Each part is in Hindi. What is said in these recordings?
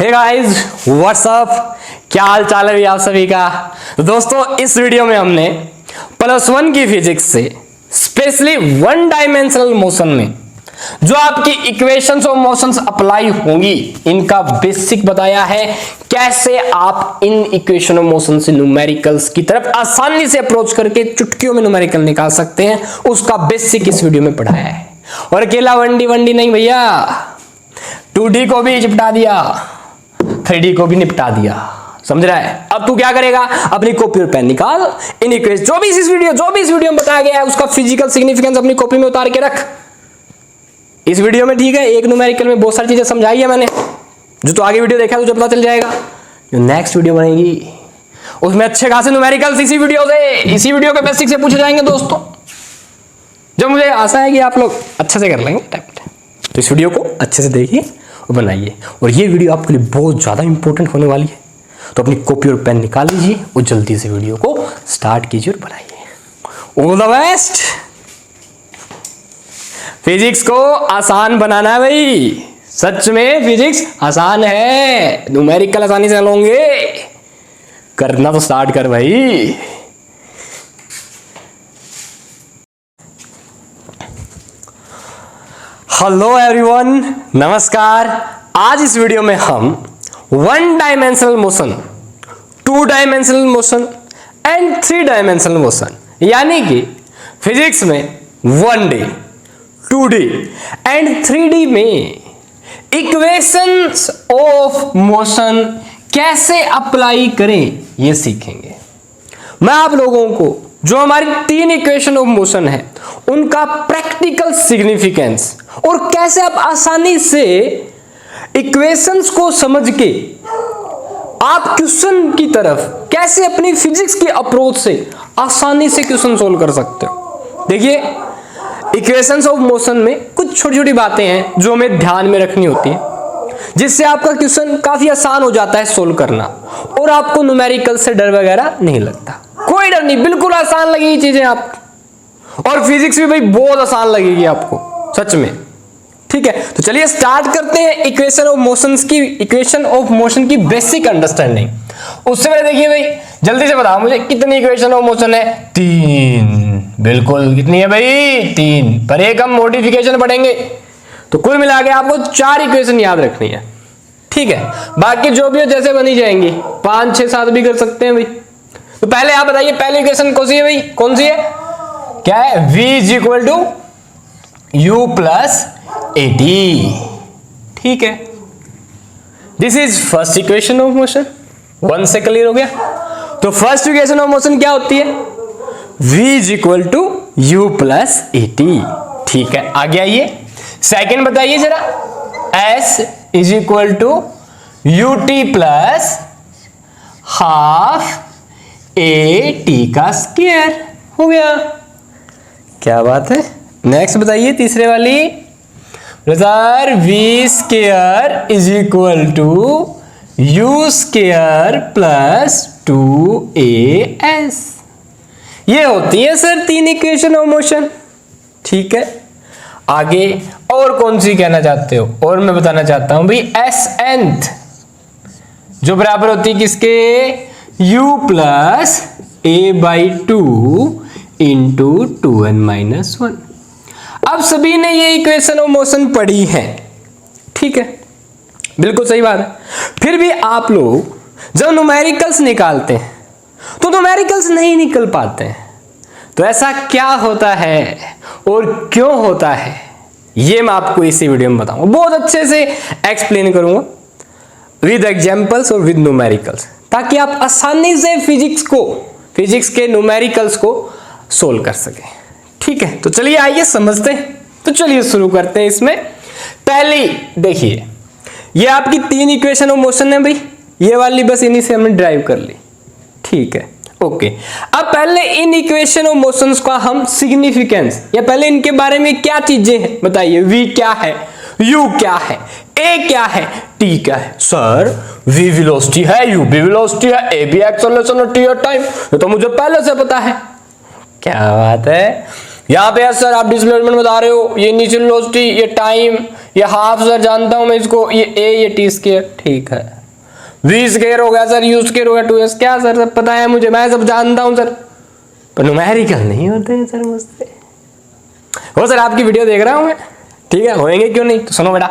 हे गाइस व्हाट्स अप, क्या हाल चाल है आप सभी का। तो दोस्तों इस वीडियो में हमने +1 की फिजिक्स से स्पेशली वन डायमेंशनल मोशन में जो आपकी इक्वेशंस ऑफ मोशंस अप्लाई होंगी इनका बेसिक बताया है। कैसे आप इन इक्वेशन ऑफ मोशन से न्यूमेरिकल्स की तरफ आसानी से अप्रोच करके चुटकियों में न्यूमेरिकल निकाल सकते हैं, उसका बेसिक इस वीडियो में पढ़ाया है। और अकेला 1D नहीं भैया, 2D को भी चिपटा दिया, 3D को भी निपटा दिया, समझ रहा है। अब तू क्या करेगा, अपनी कॉपी और पेन निकाल, इन इक्वेशन जो भी इस वीडियो में बताया गया है उसका फिजिकल सिग्निफिकेंस अपनी कॉपी में उतार के रख इस वीडियो में, ठीक है। एक न्यूमेरिकल में बहुत सारी चीजें समझाई है मैंने, जो तो आगे वीडियो देखा तुझे पता चल जाएगा। जो नेक्स्ट वीडियो बनेगी उसमें अच्छे खासे न्यूमेरिकल्स इसी वीडियो के बेसिक से पूछे जाएंगे दोस्तों, जो मुझे आशा है कि आप लोग अच्छे से कर लेंगे। तो इस वीडियो को अच्छे से देखिए और बनाइए, और ये वीडियो आपके लिए बहुत ज्यादा इंपॉर्टेंट होने वाली है। तो अपनी कॉपी और पेन निकाल लीजिए और जल्दी से वीडियो को स्टार्ट कीजिए और बनाइए। All the best. फिजिक्स को आसान बनाना है भाई, सच में फिजिक्स आसान है, न्यूमेरिकल आसानी से लोगे, करना तो स्टार्ट कर भाई। हेलो एवरीवन, नमस्कार। आज इस वीडियो में हम one dimensional motion, 2 dimensional motion and 3 dimensional motion, यानी कि फिजिक्स में 1D, 2D एंड 3D में इक्वेशंस ऑफ मोशन कैसे अप्लाई करें ये सीखेंगे। मैं आप लोगों को जो हमारी 3 इक्वेशन ऑफ मोशन है उनका प्रैक्टिकल सिग्निफिकेंस और कैसे आप आसानी से इक्वेशंस को समझ के आप क्वेश्चन की तरफ कैसे अपनी फिजिक्स की अप्रोच से आसानी से क्वेश्चन सोल्व कर सकते हो। देखिए, इक्वेशंस ऑफ मोशन में कुछ छोटी छोटी बातें हैं जो हमें ध्यान में रखनी होती है, जिससे आपका क्वेश्चन काफी आसान हो जाता है सोल्व करना, और आपको न्यूमेरिकल से डर वगैरह नहीं लगता। कोई डर नहीं, बिल्कुल आसान लगेगी चीजें आपको, और फिजिक्स भी भाई बहुत आसान लगेगी आपको सच में, ठीक है। तो चलिए स्टार्ट करते हैं इक्वेशन ऑफ मोशन की बेसिक अंडरस्टैंडिंग। उससे पहले देखिए भाई, जल्दी से बताओ मुझे कितनी इक्वेशन ऑफ मोशन है। 3, बिल्कुल। कितनी है भाई? 3। पर एक हम मॉडिफिकेशन पढ़ेंगे, तो कुल मिला के आपको 4 इक्वेशन याद रखनी है, ठीक है। बाकी जो भी हो जैसे बनी जाएंगी, 5, 6, 7 भी कर सकते हैं भाई। तो पहले आप बताइए, पहली इक्वेशन कौन सी है भाई? कौन सी है? क्या है? v = u + at, ठीक है। This is first equation of motion. 1 से क्लियर हो गया। तो फर्स्ट इक्वेशन ऑफ मोशन क्या होती है? v = u + at, ठीक है। आगे आइए, सेकंड बताइए जरा। s = ut + ½ at², हो गया। क्या बात है। नेक्स्ट बताइए, तीसरे वाली। सर v² = u² + 2as, ये होती है सर 3 इक्वेशन ऑफ मोशन, ठीक है। आगे और कौन सी कहना चाहते हो? और मैं बताना चाहता हूं भाई SNth, जो बराबर होती है किसके? u + a/2 × 2n-1। अब सभी ने ये इक्वेशन ऑफ मोशन पढ़ी है, ठीक है, बिल्कुल सही बात है। फिर भी आप लोग जब न्यूमेरिकल्स निकालते हैं तो न्यूमेरिकल्स नहीं निकल पाते हैं। तो ऐसा क्या होता है और क्यों होता है, ये मैं आपको इसी वीडियो में बताऊंगा, बहुत अच्छे से एक्सप्लेन करूंगा विद एग्जांपल्स और विद न्यूमेरिकल्स, ताकि आप आसानी से फिजिक्स के न्यूमेरिकल्स को सोल्व कर सकें, ठीक है। तो चलिए आइए समझते हैं। तो चलिए शुरू करते हैं। इसमें पहली देखिए, ये आपकी 3 इक्वेशन ऑफ मोशन है भाई, ये वाली बस इन्हीं से हमने ड्राइव कर ली, ठीक है, ओके। अब पहले इन इक्वेशन ऑफ मोशंस का हम सिग्निफिकेंस, या पहले इनके बारे में क्या चीजें हैं बताइए। v क्या है, u क्या है, a क्या है, t क्या है। सर v वेलोसिटी है, u भी वेलोसिटी है, a भी एक्सेलरेशन और t है टाइम, ये तो मुझे पहले से पता है। क्या बात है। यहाँ पे सर आप डिस्प्लेसमेंट बता रहे हो, ये इनिशियल वेलोसिटी, ये टाइम, ये हाफ सर जानता हूं मैं इसको, ये a ये t स्क्वायर, ठीक है। v स्क्वायर हो गया सर, u स्क्वायर हो गया 2s, क्या सर सब पता है मुझे, मैं सब जानता हूं सर, पर न्यूमेरिकल नहीं होते हैं सर मुझसे। हो सर आपकी वीडियो देख रहा हूं मैं, ठीक है, होएंगे क्यों नहीं। तो सुनो बेटा,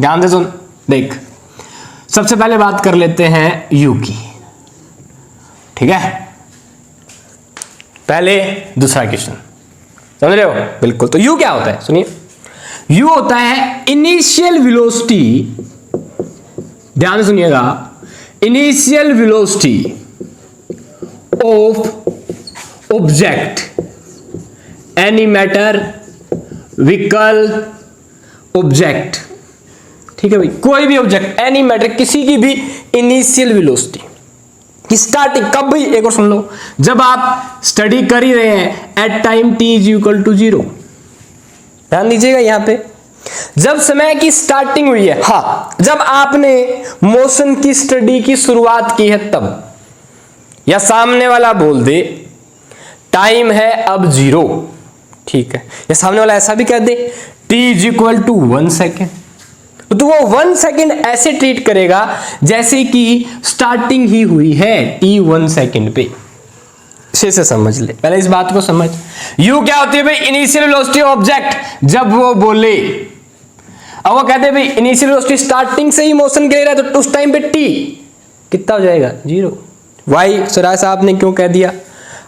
ध्यान से सुन, देख सबसे पहले बात कर लेते हैं u की, ठीक है। पहले दूसरा क्वेश्चन समझ रहे हो, बिल्कुल। तो u क्या होता है, सुनिए, u होता है इनिशियल वेलोसिटी, ध्यान से सुनिएगा, initial velocity of object, any matter, vehicle, object, ठीक है भाई, कोई भी ऑब्जेक्ट, एनी मैटर, किसी की भी इनिशियल वेलोसिटी की स्टार्टिंग कब भाई, एक और सुन लो, जब आप स्टडी कर ही रहे हैं at time t is equal to 0, ध्यान दीजिएगा यहां पे, जब समय की स्टार्टिंग हुई है, हाँ जब आपने मोशन की स्टडी की शुरुआत की है तब, या सामने वाला बोल दे टाइम है अब 0, ठीक है, या सामने वाला ऐसा भी कह दे t is equal to 1 second, तो वो 1 सेकेंड ऐसे ट्रीट करेगा जैसे कि स्टार्टिंग ही हुई है t 1 सेकेंड पे। से समझ ले, पहले इस बात को समझ। u क्या होती है भाई, इनिशियल वेलोसिटी ऑफ ऑब्जेक्ट, जब वो बोले, अब वो कहते हैं भाई इनिशियल वेलोसिटी स्टार्टिंग से ही मोशन के लिए रहा है, तो उस टाइम पे t कितना हो जाएगा, 0। वाई सराय साहब ने क्यों कह दिया,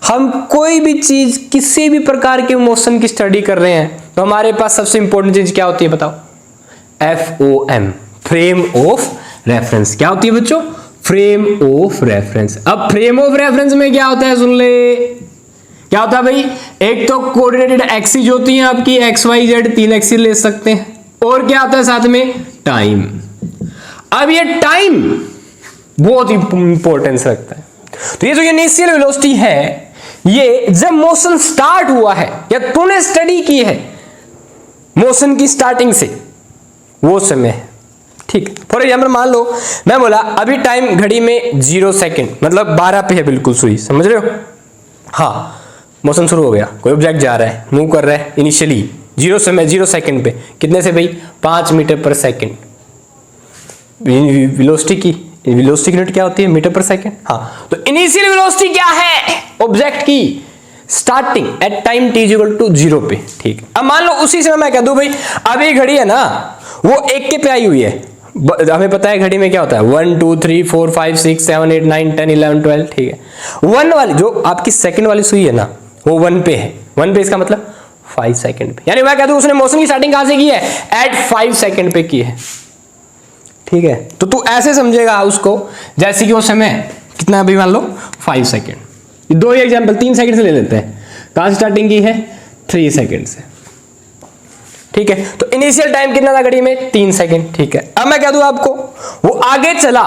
हम कोई भी चीज, किसी भी प्रकार के मोशन की स्टडी कर रहे हैं, तो हमारे पास सबसे इंपॉर्टेंट चीज क्या होती है बताओ, FOM, फ्रेम ऑफ रेफरेंस। क्या होती है बच्चों, फ्रेम ऑफ रेफरेंस। अब फ्रेम ऑफ रेफरेंस में क्या होता है, सुन ले, क्या होता है भाई, एक तो कोऑर्डिनेटेड एक्सिस होती है आपकी, XYZ 3 एक्सिस ले सकते हैं, और क्या होता है साथ में, टाइम। अब ये टाइम बहुत इंपॉर्टेंस रखता है। तो ये जो इनिशियल वेलोसिटी है, ये जब मोशन स्टार्ट हुआ है या तूने स्टडी की है मोशन की स्टार्टिंग से, वो समय है, ठीक। फॉर एग्जाम्पल मान लो मैं बोला अभी टाइम घड़ी में 0 सेकेंड, मतलब 12 पे है बिल्कुल सुई, समझ रहे हो, हाँ मोशन शुरू हो गया, कोई ऑब्जेक्ट जा रहा है, मूव कर रहा है, इनिशियली 0 समय 0 सेकेंड पे कितने से भाई, 5 मीटर पर सेकेंड। वेलोसिटी की यूनिट क्या होती है, मीटर पर सेकेंड, हाँ। तो इनिशियल वेलोसिटी क्या है ऑब्जेक्ट की, starting at time t equal to 0 पे, ठीक। अब मान लो उसी समय मैं कह दूं भाई अभी घड़ी है ना वो 1 के पे आई हुई है, हमें पता है घड़ी में क्या होता है, 1 2 3 4 5 6 7 8 9 10 11 12, ठीक है। 1 वाली जो आपकी सेकंड वाली सुई है ना, वो 1 पे है, 1 पे इसका मतलब 5 सेकंड पे, यानी मैं कह दूं उसने मोशन की स्टार्टिंग कहां से की है, एट 5 सेकंड पे की है, ठीक है। तो तू ऐसे समझेगा उसको जैसे कि वो समय कितना है भाई, मान लो 5 सेकंड। दो ही एग्जांपल 3 सेकंड से ले लेते हैं, कहां स्टार्टिंग की है, 3 सेकंड से, ठीक है। तो इनिशियल टाइम कितना था घड़ी में, 3 सेकंड, ठीक है। अब मैं कह दूं आपको वो आगे चला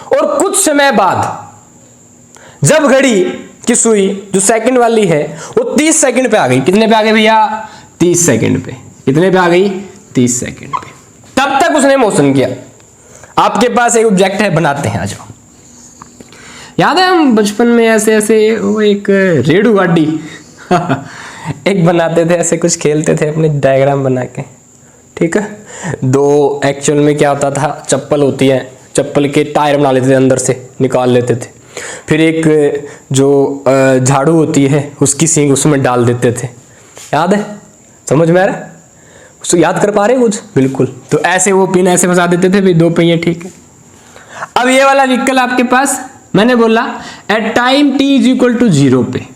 और कुछ समय बाद जब घड़ी की सुई जो सेकंड वाली है वो 30 सेकंड पे आ गई, कितने पे आ गई भैया, 30 सेकंड पे, कितने पे आ गई, 30 सेकंड पे, तब तक उसने मोशन किया। आपके पास एक ऑब्जेक्ट है, बनाते हैं, आ जाओ। याद है हम बचपन में ऐसे ऐसे वो एक रेडू गाड़ी एक बनाते थे, ऐसे कुछ खेलते थे अपने डायग्राम बना के, ठीक है। दो एक्चुअल में क्या होता था, चप्पल होती है, चप्पल के टायर बना लेते थे, अंदर से निकाल लेते थे, फिर एक जो झाड़ू होती है उसकी सींग उसमें डाल देते थे, याद है, समझ में आ रहा है, उसको याद कर पा रहे कुछ, बिल्कुल। तो ऐसे वो पिन ऐसे फंसा देते थे भाई, 2 पहिए, ठीक है। अब ये वाला व्हीकल आपके पास, मैंने बोला at time t is equal to 0 पे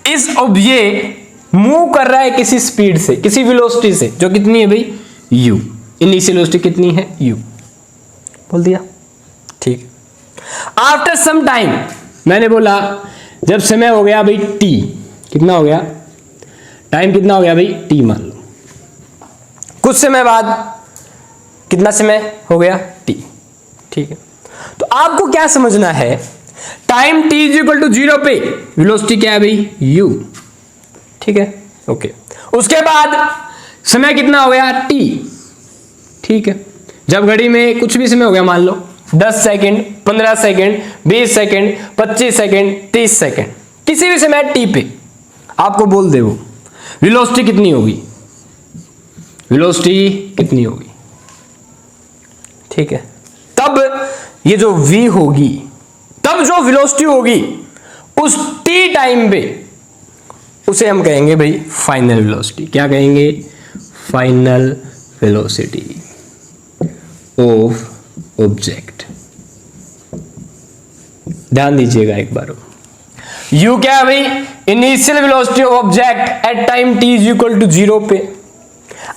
इस ऑब्जेक्ट मूव कर रहा है किसी स्पीड से, किसी वेलोसिटी से, जो कितनी है भाई, u, इनिशियल वेलोसिटी कितनी है, u, बोल दिया, ठीक। आफ्टर सम टाइम मैंने बोला जब समय हो गया भाई t, कितना हो गया, टाइम कितना हो गया भाई, t मान लो, कुछ समय बाद कितना समय हो गया, t, ठीक है। तो आपको क्या समझना है, time t is equal to 0 पे वेलोसिटी क्या है भाई, u, ठीक है, ओके। उसके बाद समय कितना हो गया, t, ठीक है। जब घड़ी में कुछ भी समय हो गया, मान लो 10 second, 15 second, 20 second, 25 second, 30 second, किसी भी समय t पे आपको बोल दे वो वेलोसिटी कितनी होगी, वेलोसिटी कितनी होगी, ठीक है। तब ये जो v होगी, तब जो वेलोसिटी होगी उस t टाइम पे, उसे हम कहेंगे भाई फाइनल वेलोसिटी। क्या कहेंगे? Final velocity of object. ध्यान दीजिएगा एक बार, u क्या है भाई? Initial velocity of object at time t is equal to 0 पे।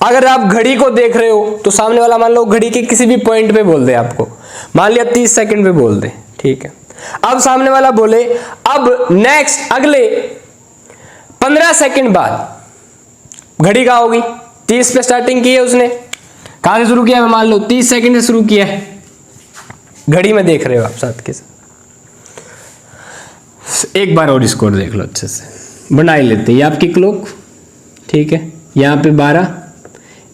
अगर आप घड़ी को देख रहे हो तो सामने वाला मान लो घड़ी के किसी भी पॉइंट पे बोल दे आपको, मान लिया 30 सेकंड पे बोल दे, ठीक है। अब सामने वाला बोले अब नेक्स्ट अगले 15 सेकंड बाद घड़ी कहाँ होगी? 30 पे स्टार्टिंग की है उसने, कहां से शुरू किया है? मान लो 30 सेकंड से शुरू किया है, घड़ी में देख रहे हो आप साथ के साथ। एक बार और इसको देख लो अच्छे से, बना ही लेते हैं। ये आपकी क्लॉक, ठीक है। यहाँ पे 12,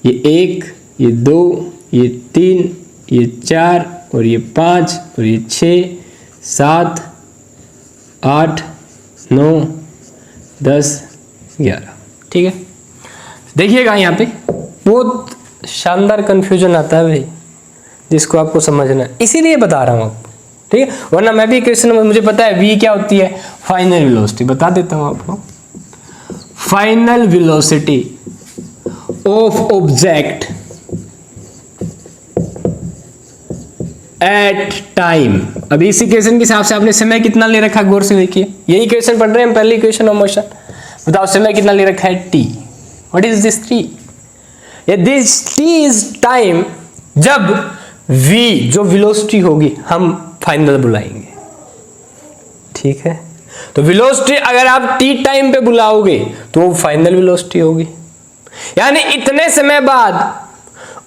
ये 1, ये 2, ये 3, ये 4 और ये 5 और ये 6, 7, 8, 9, 10, 11, ठीक है। देखिएगा यहाँ पे बहुत शानदार कंफ्यूजन आता है भाई, जिसको आपको समझना है, इसीलिए बता रहा हूँ आपको, ठीक है। वरना मैं भी क्वेश्चन में मुझे पता है v क्या होती है, फाइनल वेलोसिटी। बता देता हूँ आपको, final velocity of object at time. अभी इसी क्वेश्चन के हिसाब से आपने समय कितना ले रखा, गौर से देखिए। यही क्वेश्चन पढ़ रहे हैं हम, पहली क्वेश्चन ऑफ मोशन। बताओ समय कितना ले रखा है? t। What is this t? This t is time जब v जो वेलोसिटी होगी हम फाइनल बुलाएंगे, ठीक है। तो वेलोसिटी अगर आप t टाइम पे बुलाओगे तो वो फाइनल वेलोसिटी होगी, यानी इतने समय बाद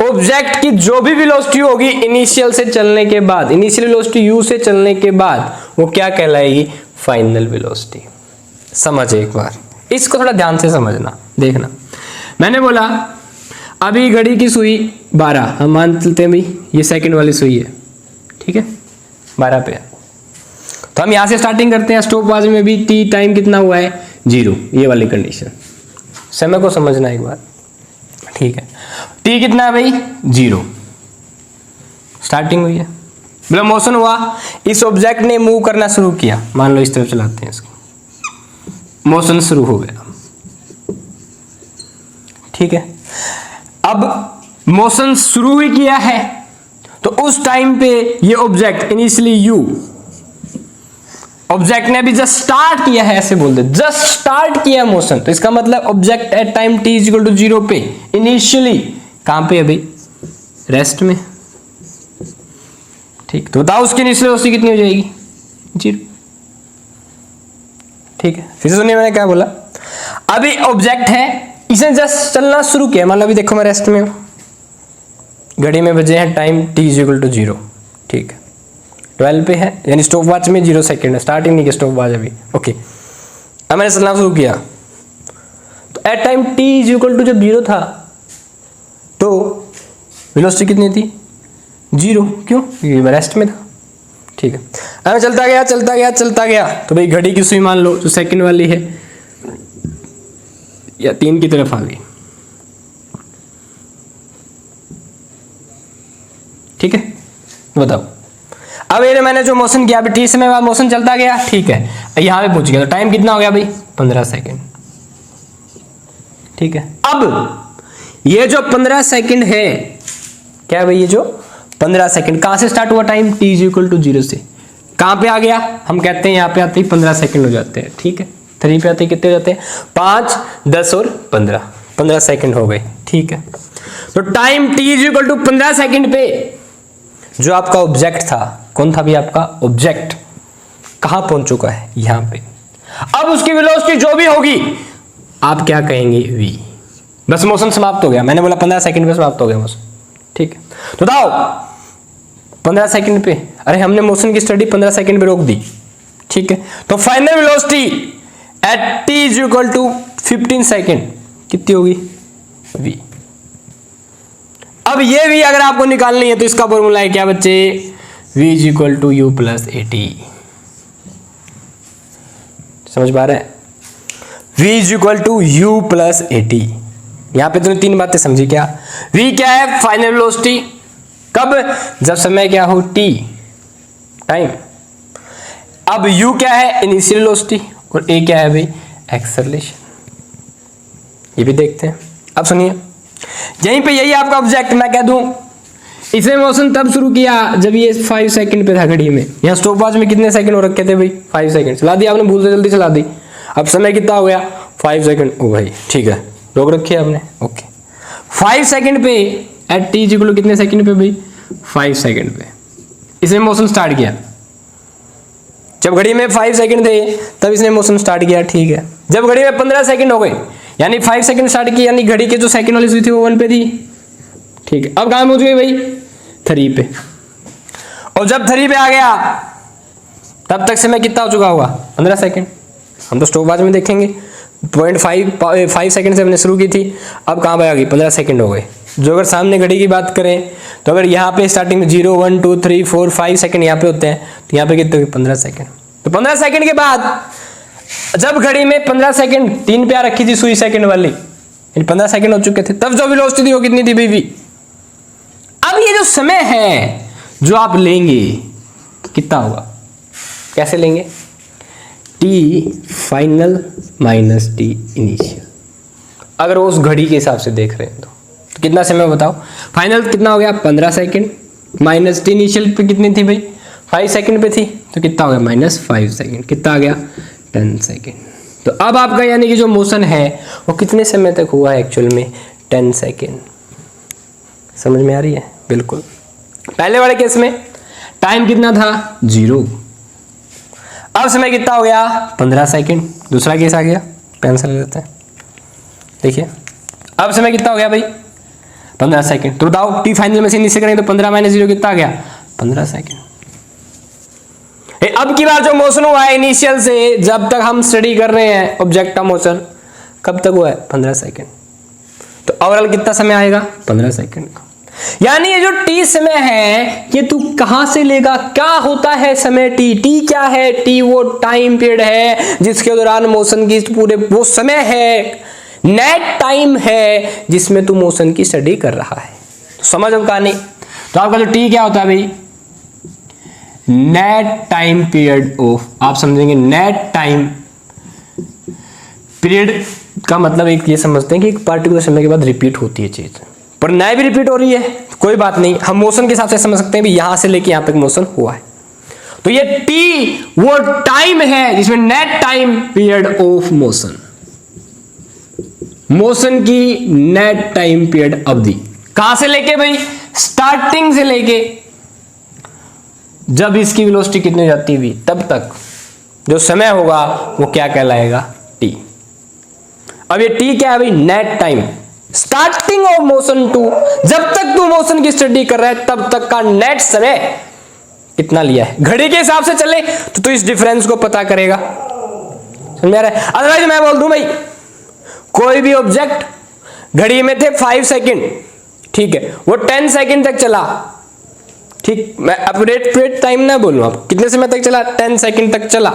ऑब्जेक्ट की जो भी वेलोसिटी होगी इनिशियल से चलने के बाद, इनिशियल वेलोसिटी u से चलने के बाद, वो क्या कहलाएगी? Final velocity. समझ एक बार, इसको थोड़ा ध्यान से समझना, देखना। मैंने बोला अभी घड़ी की सुई 12, हम मान चलते हैं भाई ये सेकंड वाली सुई है, ठीक है, 12 पे। तो हम यहां से स्टार्टिंग करते हैं। स्टॉपवॉच में भी t टाइम कितना हुआ है? 0, ये वाली कंडीशन। समय को समझना एक बार, ठीक है। t कितना है भाई? 0, स्टार्टिंग हुई है, मतलब मोशन हुआ। इस ऑब्जेक्ट ने मूव करना शुरू किया, मान लो इस तरफ चलाते हैं इसको, मोशन शुरू हो गया, ठीक है। अब मोशन शुरू ही किया है तो उस टाइम पे ये ऑब्जेक्ट इनिशियली u, ऑब्जेक्ट ने अभी जस्ट स्टार्ट किया है, ऐसे बोल दे, जस्ट स्टार्ट किया मोशन। तो इसका मतलब object at time t is equal to 0 पे इनिशियली कहां पे? अभी रेस्ट में, ठीक। तो बताओ उसकी इनिशियल वेलोसिटी कितनी हो जाएगी? 0, ठीक है। फिर से सुनिए मैंने क्या बोला। अभी ऑब्जेक्ट है, इसने जस्ट चलना शुरू किया, मान लो अभी देखो मैं रेस्ट में हूं, घड़ी में बजे हैं time t is equal to 0, ठीक है। 12 पे है, यानी स्टॉप वॉच में 0 सेकंड है, स्टार्टिंग नहीं किया स्टॉप वॉच अभी, ओके। अब मैंने चलना शुरू किया तो at time t is equal to जब 0 था तो वेलोसिटी कितनी थी? 0, क्यों? क्योंकि मैं रेस्ट में था, ठीक है। अब मैं चलता गया चलता गया चलता गया, तो भाई घड़ी की सुई मान लो जो सेकंड वाली है या 3 की तरफ आ गई, ठीक है। बताओ अब ये मैंने जो मोशन किया, अभी t समय बाद मोशन चलता गया, ठीक है। यहां पे पहुंच गया तो टाइम कितना हो गया भाई? 15 सेकंड, ठीक है। अब ये जो 15 सेकंड है, क्या भाई ये जो 15 सेकंड कहां से स्टार्ट हुआ time? t is equal to 0 से। कहां पे आ गया? हम कहते हैं यहां पे आते ही 15 सेकंड हो जाते हैं, ठीक है। 3 पे आते ही कितने हो जाते हैं? 5, 10 और 15 सेकंड हो गए, ठीक है। तो time t is equal to 15 second पे जो आपका ऑब्जेक्ट था, कौन था भी आपका ऑब्जेक्ट, कहां पहुंच चुका है? यहां पे। अब उसकी वेलोसिटी जो भी होगी आप क्या कहेंगे? v। बस मोशन समाप्त हो गया, मैंने बोला 15 सेकंड पे समाप्त हो गया मोशन, ठीक है। तो बताओ 15 सेकंड पे, अरे हमने मोशन की स्टडी 15 सेकंड पे रोक दी, ठीक है। तो final velocity at t is equal to 15 second कितनी होगी? v। अब ये v अगर आपको निकालनी है तो इसका फॉर्मूला है क्या बच्चे? v is equal to u plus at। समझ पा रहे हैं? v is equal to u plus at। यहां पे तुमने 3 बातें समझी क्या? v क्या है? Final velocity. कब? जब समय क्या हो? t, time. अब u क्या है? Initial velocity. और a क्या है भाई? एक्सेलरेशन। ये भी देखते हैं। अब सुनिए, यहीं पे यही आपका ऑब्जेक्ट, मैं कह दूं इसे मोशन तब शुरू किया जब ये 5 सेकंड पे था घड़ी में। यहाँ स्टॉपवॉच में कितने सेकंड हो रखे थे भाई? 5 सेकंड। चला दिया आपने, भूल से जल्दी चला दी। अब समय कितना हो गया? 5 सेकंड। ओ भाई ठीक है, रोक रखी है आपने, ओके। 5 सेकंड पे एट टी इक्वल कितने सेकंड पे भाई? 5 सेकंड पे इसने मोशन स्टार्ट किया। जब घड़ी में 5 सेकंड थे तब इसने मोशन स्टार्ट किया, ठीक है। जब घड़ी में 15 सेकंड हो गए, यानी 5 सेकंड स्टार्ट की, यानी घड़ी के जो सेकंड वाली सुई थी वो 1 पे थी, ठीक है। अब कहां पहुंच गई भाई? 3 पे। और जब 3 पे आ गया तब तक समय कितना हो चुका होगा? 15 सेकंड। हम तो स्टॉपवॉच में देखेंगे 5 सेकंड से हमने शुरू की थी, अब कहां पे आ गई? 15 सेकंड हो गए। जो अगर सामने घड़ी की बात करें तो अगर यहाँ पे स्टार्टिंग में 0 1 2 3 4 5 सेकंड यहाँ पे होते हैं, तो यहाँ पे कितने? 15 सेकंड। तो 15 सेकंड के बाद जब घड़ी में 15 सेकंड 3 पे आ रखी थी सुई सेकंड वाली, 15 सेकंड हो चुके थे, तब जो वेलोसिटी थी वो कितनी थी बीवी? अब ये जो समय है जो आप लेंगे कितना होगा? कैसे लेंगे? T final minus T initial. अगर वो उस घड़ी के हिसाब से देख रहे हैं तो कितना समय बताओ? फाइनल कितना हो गया? 15 सेकंड, माइनस टी इनिशियल पे कितनी थी भाई? 5 सेकंड पे थी, तो कितना हो गया? -5 सेकंड। कितना आ गया? 10 सेकंड। तो अब आपका यानी कि जो मोशन है वो कितने समय तक हुआ है एक्चुअल में? 10 सेकंड। समझ में आ रही है? बिल्कुल। पहले वाले केस में टाइम कितना था? 0। अब समय कितना हो गया? 15 सेकंड। दूसरा केस आ गया, पेंसिल ले लेते हैं, देखिए अब समय कितना हो गया भाई? 15 सेकंड। तो बताओ टी फाइनल में से नीचे करेंगे तो 15 - 0 कितना आ गया? 15 सेकंड। अब की बार जो मोशन हुआ है इनिशियल से जब तक हम स्टडी कर रहे हैं ऑब्जेक्ट का मोशन, कब तक हुआ है? 15 सेकंड। तो ओवरऑल कितना समय आएगा? 15 सेकंड का। यानी ये जो टी समय है ये तू कहां से लेगा? क्या होता है समय टी? टी क्या है? टी वो टाइम पीरियड है जिसके दौरान मोशन की पूरे वो समय है, नेट टाइम है जिसमें तू मोशन की स्टडी कर रहा है। तो समझ अब कहानी। तो आपका जो टी क्या होता है भाई? नेट टाइम पीरियड ऑफ, आप समझेंगे नेट टाइम पीरियड का मतलब एक ये समझते हैं कि एक पार्टिकुलर समय के बाद रिपीट होती है चीज, पर नया भी रिपीट हो रही है, कोई बात नहीं, हम मोशन के हिसाब से समझ सकते हैं भी यहां से लेके यहां तक मोशन हुआ है। तो ये टी वो टाइम है जिसमें net time period of motion, motion की नेट टाइम पीरियड अवधि कहां से लेके भाई? स्टार्टिंग से लेके जब इसकी वेलोसिटी कितनी हो जाती हुई तब तक जो समय होगा वो क्या कहलाएगा? टी। अब ये टी क्या है भाई? Net time, starting of motion to, जब तक तू मोशन की स्टडी कर रहा है तब तक का नेट समय कितना लिया है। घड़ी के हिसाब से चले तो तू इस डिफरेंस को पता करेगा, समझ आ रहा है? अदरवाइज मैं बोल दूं भाई कोई भी ऑब्जेक्ट घड़ी में थे 5 सेकंड, ठीक है, वो 10 सेकंड तक चला, ठीक, मैं अब रेट टाइम ना बोलूं, आप कितने समय तक चला? 10 सेकंड तक चला,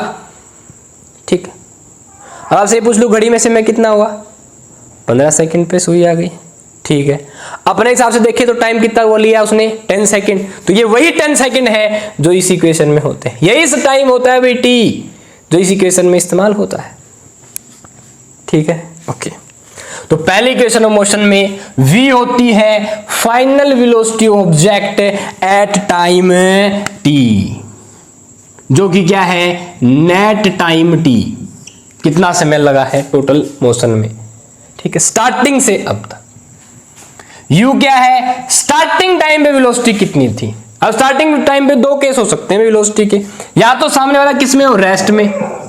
ठीक। अब आपसे पूछ लूं घड़ी में समय कितना हुआ? 15 सेकंड पे सुई आ गई, ठीक है। अपने हिसाब से देखें तो टाइम कितना वो लिया उसने? 10 सेकंड। तो ये वही 10 सेकंड है जो इस इक्वेशन में होते हैं, यही टाइम होता है भाई टी जो इस इक्वेशन में इस्तेमाल होता है, ठीक है, ओके। तो पहली इक्वेशन ऑफ मोशन में v होती है final velocity of object at time t, जो कि क्या है? नेट टाइम t, कितना समय लगा है टोटल मोशन में, ठीक है, स्टार्टिंग से अब तक। u क्या है? स्टार्टिंग टाइम पे वेलोसिटी कितनी थी। अब स्टार्टिंग टाइम पे 2 केस हो सकते हैं वेलोसिटी के, या तो सामने वाला किस में हो? रेस्ट में,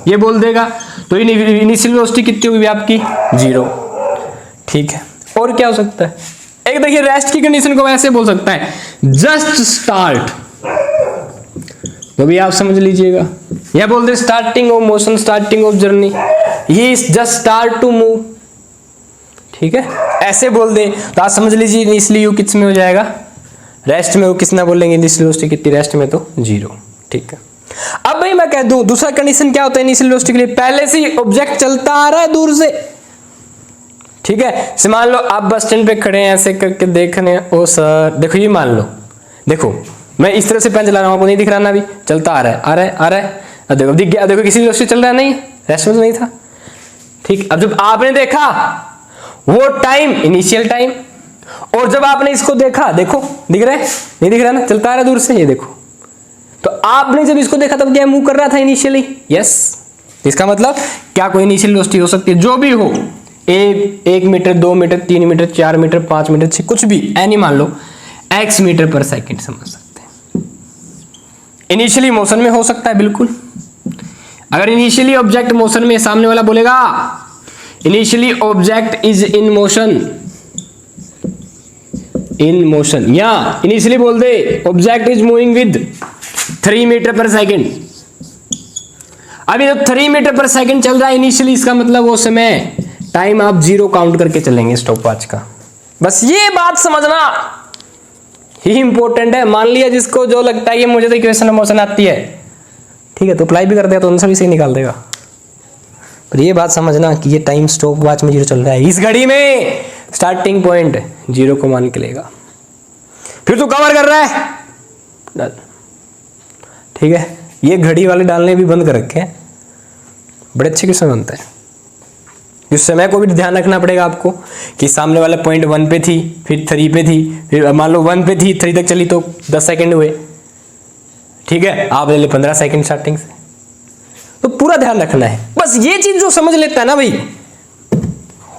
ये बोल देगा, तो इनिशियल वेलोसिटी कितनी होगी आपकी? 0, ठीक है। और क्या हो सकता है? एक देखिए रेस्ट की कंडीशन को ऐसे बोल सकता है जस्ट स्टार्ट, तो भी आप समझ लीजिएगा, या बोल दे starting of motion, starting of journey, ये जस्ट स्टार्ट टू मूव, ठीक है, ऐसे बोल दे तो आप समझ लीजिए इनिशियली यू किस में हो जाएगा? रेस्ट में। वो कितना बोलेंगे इनिशियल वेलोसिटी कितनी रेस्ट में? तो 0, ठीक है। अब भाई मैं कह दूं दूसरा कंडीशन क्या होता है इनिशियल वेलोसिटी के लिए? पहले से ऑब्जेक्ट चलता आ रहा है दूर से, ठीक है। से मान लो आप बस स्टैंड पे खड़े हैं, ऐसे करके देख रहे हैं, ओ सर देखो ये मान लो, देखो मैं इस तरह से पेन चला रहा हूँ, आपको नहीं दिख रहा ना, अभी चलता आ रहा है आ रहा है आ रहा है, अब देखो दिख गया, देखो किसी वेलोसिटी चल रहा है, नहीं रेस्ट में तो नहीं था, ठीक। अब जब आपने देखा वो टाइम इनिशियल टाइम, और जब आपने इसको देखा, देखो दिख रहा है नहीं दिख रहा ना, चलता आ रहा है दूर से, ये देखो। तो आपने जब इसको देखा तब क्या मूव कर रहा था इनिशियली, यस। इसका मतलब क्या कोई इनिशियल वेलोसिटी हो सकती है, जो भी हो, 1 meter 2 meter 3 meter 4 meter 5 meter 6 कुछ भी एनी मान लो, x मीटर पर सेकंड समझ सकते हैं। इनिशियली मोशन में हो सकता है बिल्कुल। अगर इनिशियली ऑब्जेक्ट मोशन में, सामने वाला बोलेगा initially object is in motion, या इनिशियली बोल दे object is moving with 3 metre पर सेकंड। अभी जब 3 मीटर पर सेकंड चल रहा है इनिशियली, इसका मतलब वो समय टाइम आप 0 काउंट करके चलेंगे स्टॉप वॉच का। बस ये बात समझना ही इंपॉर्टेंट है। मान लिया जिसको जो लगता है कि मुझे तो इक्वेशन ऑफ मोशन आती है, ठीक है, तो अप्लाई भी कर देगा तो आंसर भी सही निकाल देगा। पर ये बात समझना कि ये टाइम स्टॉप वॉच में 0 चल रहा है, इस घड़ी में स्टार्टिंग पॉइंट 0 को मान के लेगा, फिर तू कवर कर रहा है, ठीक है। ये घड़ी वाले डालने भी बंद कर रखे हैं, बड़े अच्छे क्वेश्चन बनते हैं। इस समय को भी ध्यान रखना पड़ेगा आपको कि सामने वाला पॉइंट 1 पे थी, फिर 3 पे थी, फिर मान लो 1 पे थी 3 तक चली तो 10 सेकंड हुए, ठीक है, आप ले ले 15 सेकंड स्टार्टिंग से। तो पूरा ध्यान रखना है, बस ये चीज जो समझ लेता है ना भाई,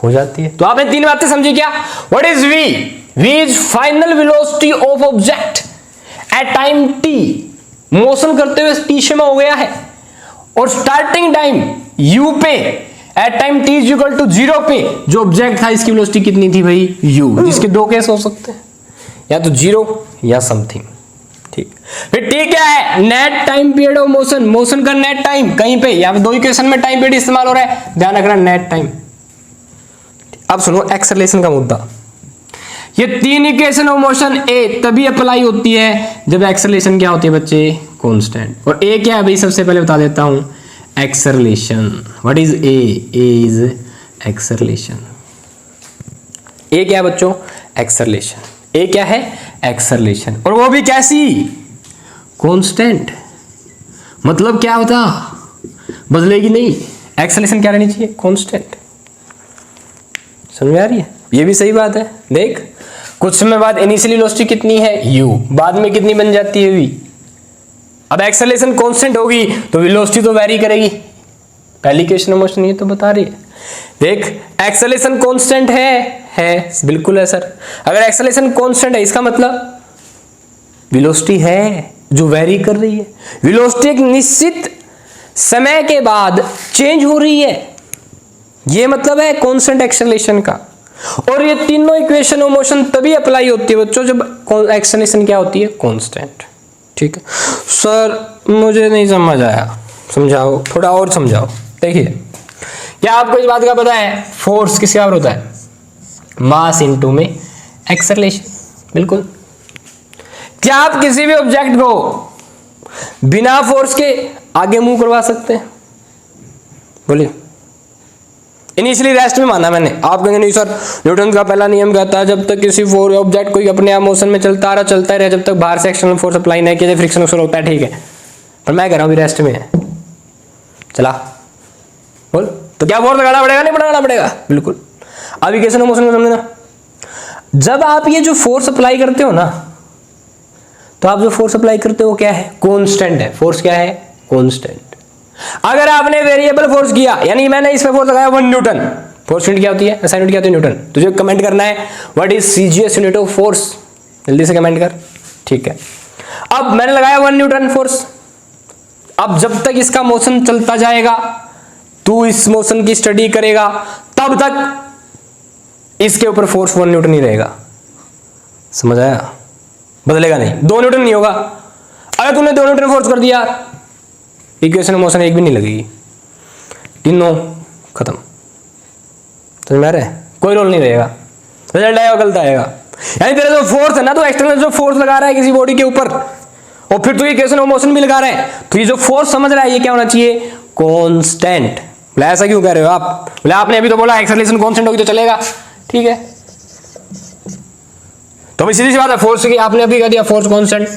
हो जाती है। तो आपने 3 बातें समझी क्या? What is v? v is final velocity of object at time t, motion करते हुए t समय हो गया है, और स्टार्टिंग टाइम u पे at time t is equal to 0 पे जो ऑब्जेक्ट था इसकी वेलोसिटी कितनी थी भाई, u, जिसके 2 केस हो सकते हैं, या तो 0 या समथिंग, ठीक। फिर t क्या है? Net time period of motion, motion का नेट टाइम कहीं पे, या 2 इक्वेशन में टाइम पीरियड इस्तेमाल हो रहा है, ध्यान रखना नेट टाइम। अब सुनो एक्सेलरेशन का मुद्दा, ये 3 इक्वेशन ऑफ मोशन ए तभी अप्लाई होती है जब एक्सेलरेशन क्या होती है बच्चे, कांस्टेंट। और ए क्या है भाई, सबसे पहले बता देता हूं, acceleration. What is a? A is acceleration. A क्या है बच्चों? एक्सेलरेशन। ए क्या है? एक्सेलरेशन, और वो भी कैसी? कांस्टेंट। मतलब क्या होता, बदलेगी नहीं, एक्सेलरेशन क्या रहनी चाहिए? कांस्टेंट। समझ में आ रही है? ये भी सही बात है। देख कुछ समय बाद इनिशियली वेलोसिटी कितनी है, u, बाद में कितनी बन जाती है, v। अब एक्सेलरेशन कांस्टेंट होगी तो वेलोसिटी तो वेरी करेगी, पहली इक्वेशन ऑफ मोशन ये तो बता रही है। देख एक्सेलरेशन कांस्टेंट है बिल्कुल है सर। अगर एक्सेलरेशन कांस्टेंट है इसका मतलब वेलोसिटी है जो वेरी कर रही है, वेलोसिटी एक निश्चित समय के बाद चेंज हो रही है, ये मतलब है कांस्टेंट एक्सेलरेशन का। और ये तीनों इक्वेशन ऑफ मोशन तभी अप्लाई होती है बच्चों जब एक्सेलरेशन क्या होती है, कांस्टेंट। ठीक है सर, मुझे नहीं समझ आया, समझाओ थोड़ा और समझाओ। देखिए क्या आपको इस बात का पता है, फोर्स किसके बराबर होता है, मास इनटू में एक्सेलरेशन। बिल्कुल। क्या आप किसी भी ऑब्जेक्ट को बिना फोर्स के आगे मूव करवा सकते हैं? बोलिए। इनिशियली रेस्ट में माना मैंने, आप कहेंगे नहीं सर न्यूटन का पहला नियम कहता है जब तक किसी फोर्स ऑब्जेक्ट कोई अपने आप मोशन में चलता ही रहे जब तक बाहर से एक्सटर्नल फोर्स अप्लाई नहीं किया जाए, फ्रिक्शन अक्सर होता है। ठीक है, पर मैं कह रहा हूं अभी रेस्ट में है, चला बोल, तो क्या फोर्स लगाना पड़ेगा, नहीं लगाना पड़ेगा? बिल्कुल। अब इक्वेशन ऑफ मोशन को समझना, जब आप ये जो फोर्स अप्लाई करते हो ना, तो आप जो फोर्स अप्लाई करते हो क्या है, कांस्टेंट है। फोर्स क्या है, कांस्टेंट। अगर आपने वेरिएबल फोर्स किया, यानी मैंने इस पे फोर्स लगाया 1 न्यूटन, फोर्स यूनिट क्या होती है, एसआई यूनिट क्या होती है, न्यूटन। तुझे कमेंट करना है what is CGS unit of force, जल्दी से कमेंट कर। ठीक है, अब मैंने लगाया 1 न्यूटन फोर्स। अब जब तक इसका मोशन चलता जाएगा, तू इस मोशन की स्टडी करेगा, तब तक इसके ऊपर फोर्स 1 न्यूटन ही रहेगा। समझ आया? बदलेगा नहीं, 2 न्यूटन नहीं होगा। अगर तूने 2 न्यूटन फोर्स कर दिया, इक्वेशन ऑफ मोशन एक भी नहीं लगेगी, तीनों खत्म। समझ में आ रहा है? कोई रोल नहीं रहेगा, रिजल्ट आएगा गलत आएगा। यानी तेरा जो फोर्स है ना, तो एक्सटर्नल जो फोर्स लगा रहा है किसी बॉडी के ऊपर, और फिर तू इक्वेशन ऑफ मोशन भी लगा रहा है, तो ये जो फोर्स समझ रहा है ये क्या होना चाहिए, कांस्टेंट। बोले ऐसा क्यों कह रहे हो आप? बोले आपने अभी तो बोला एक्सेलरेशन कांस्टेंट होगी तो चलेगा, ठीक है। तो अभी सीधी सी बात है, फोर्स की आपने अभी कह दिया फोर्स कांस्टेंट।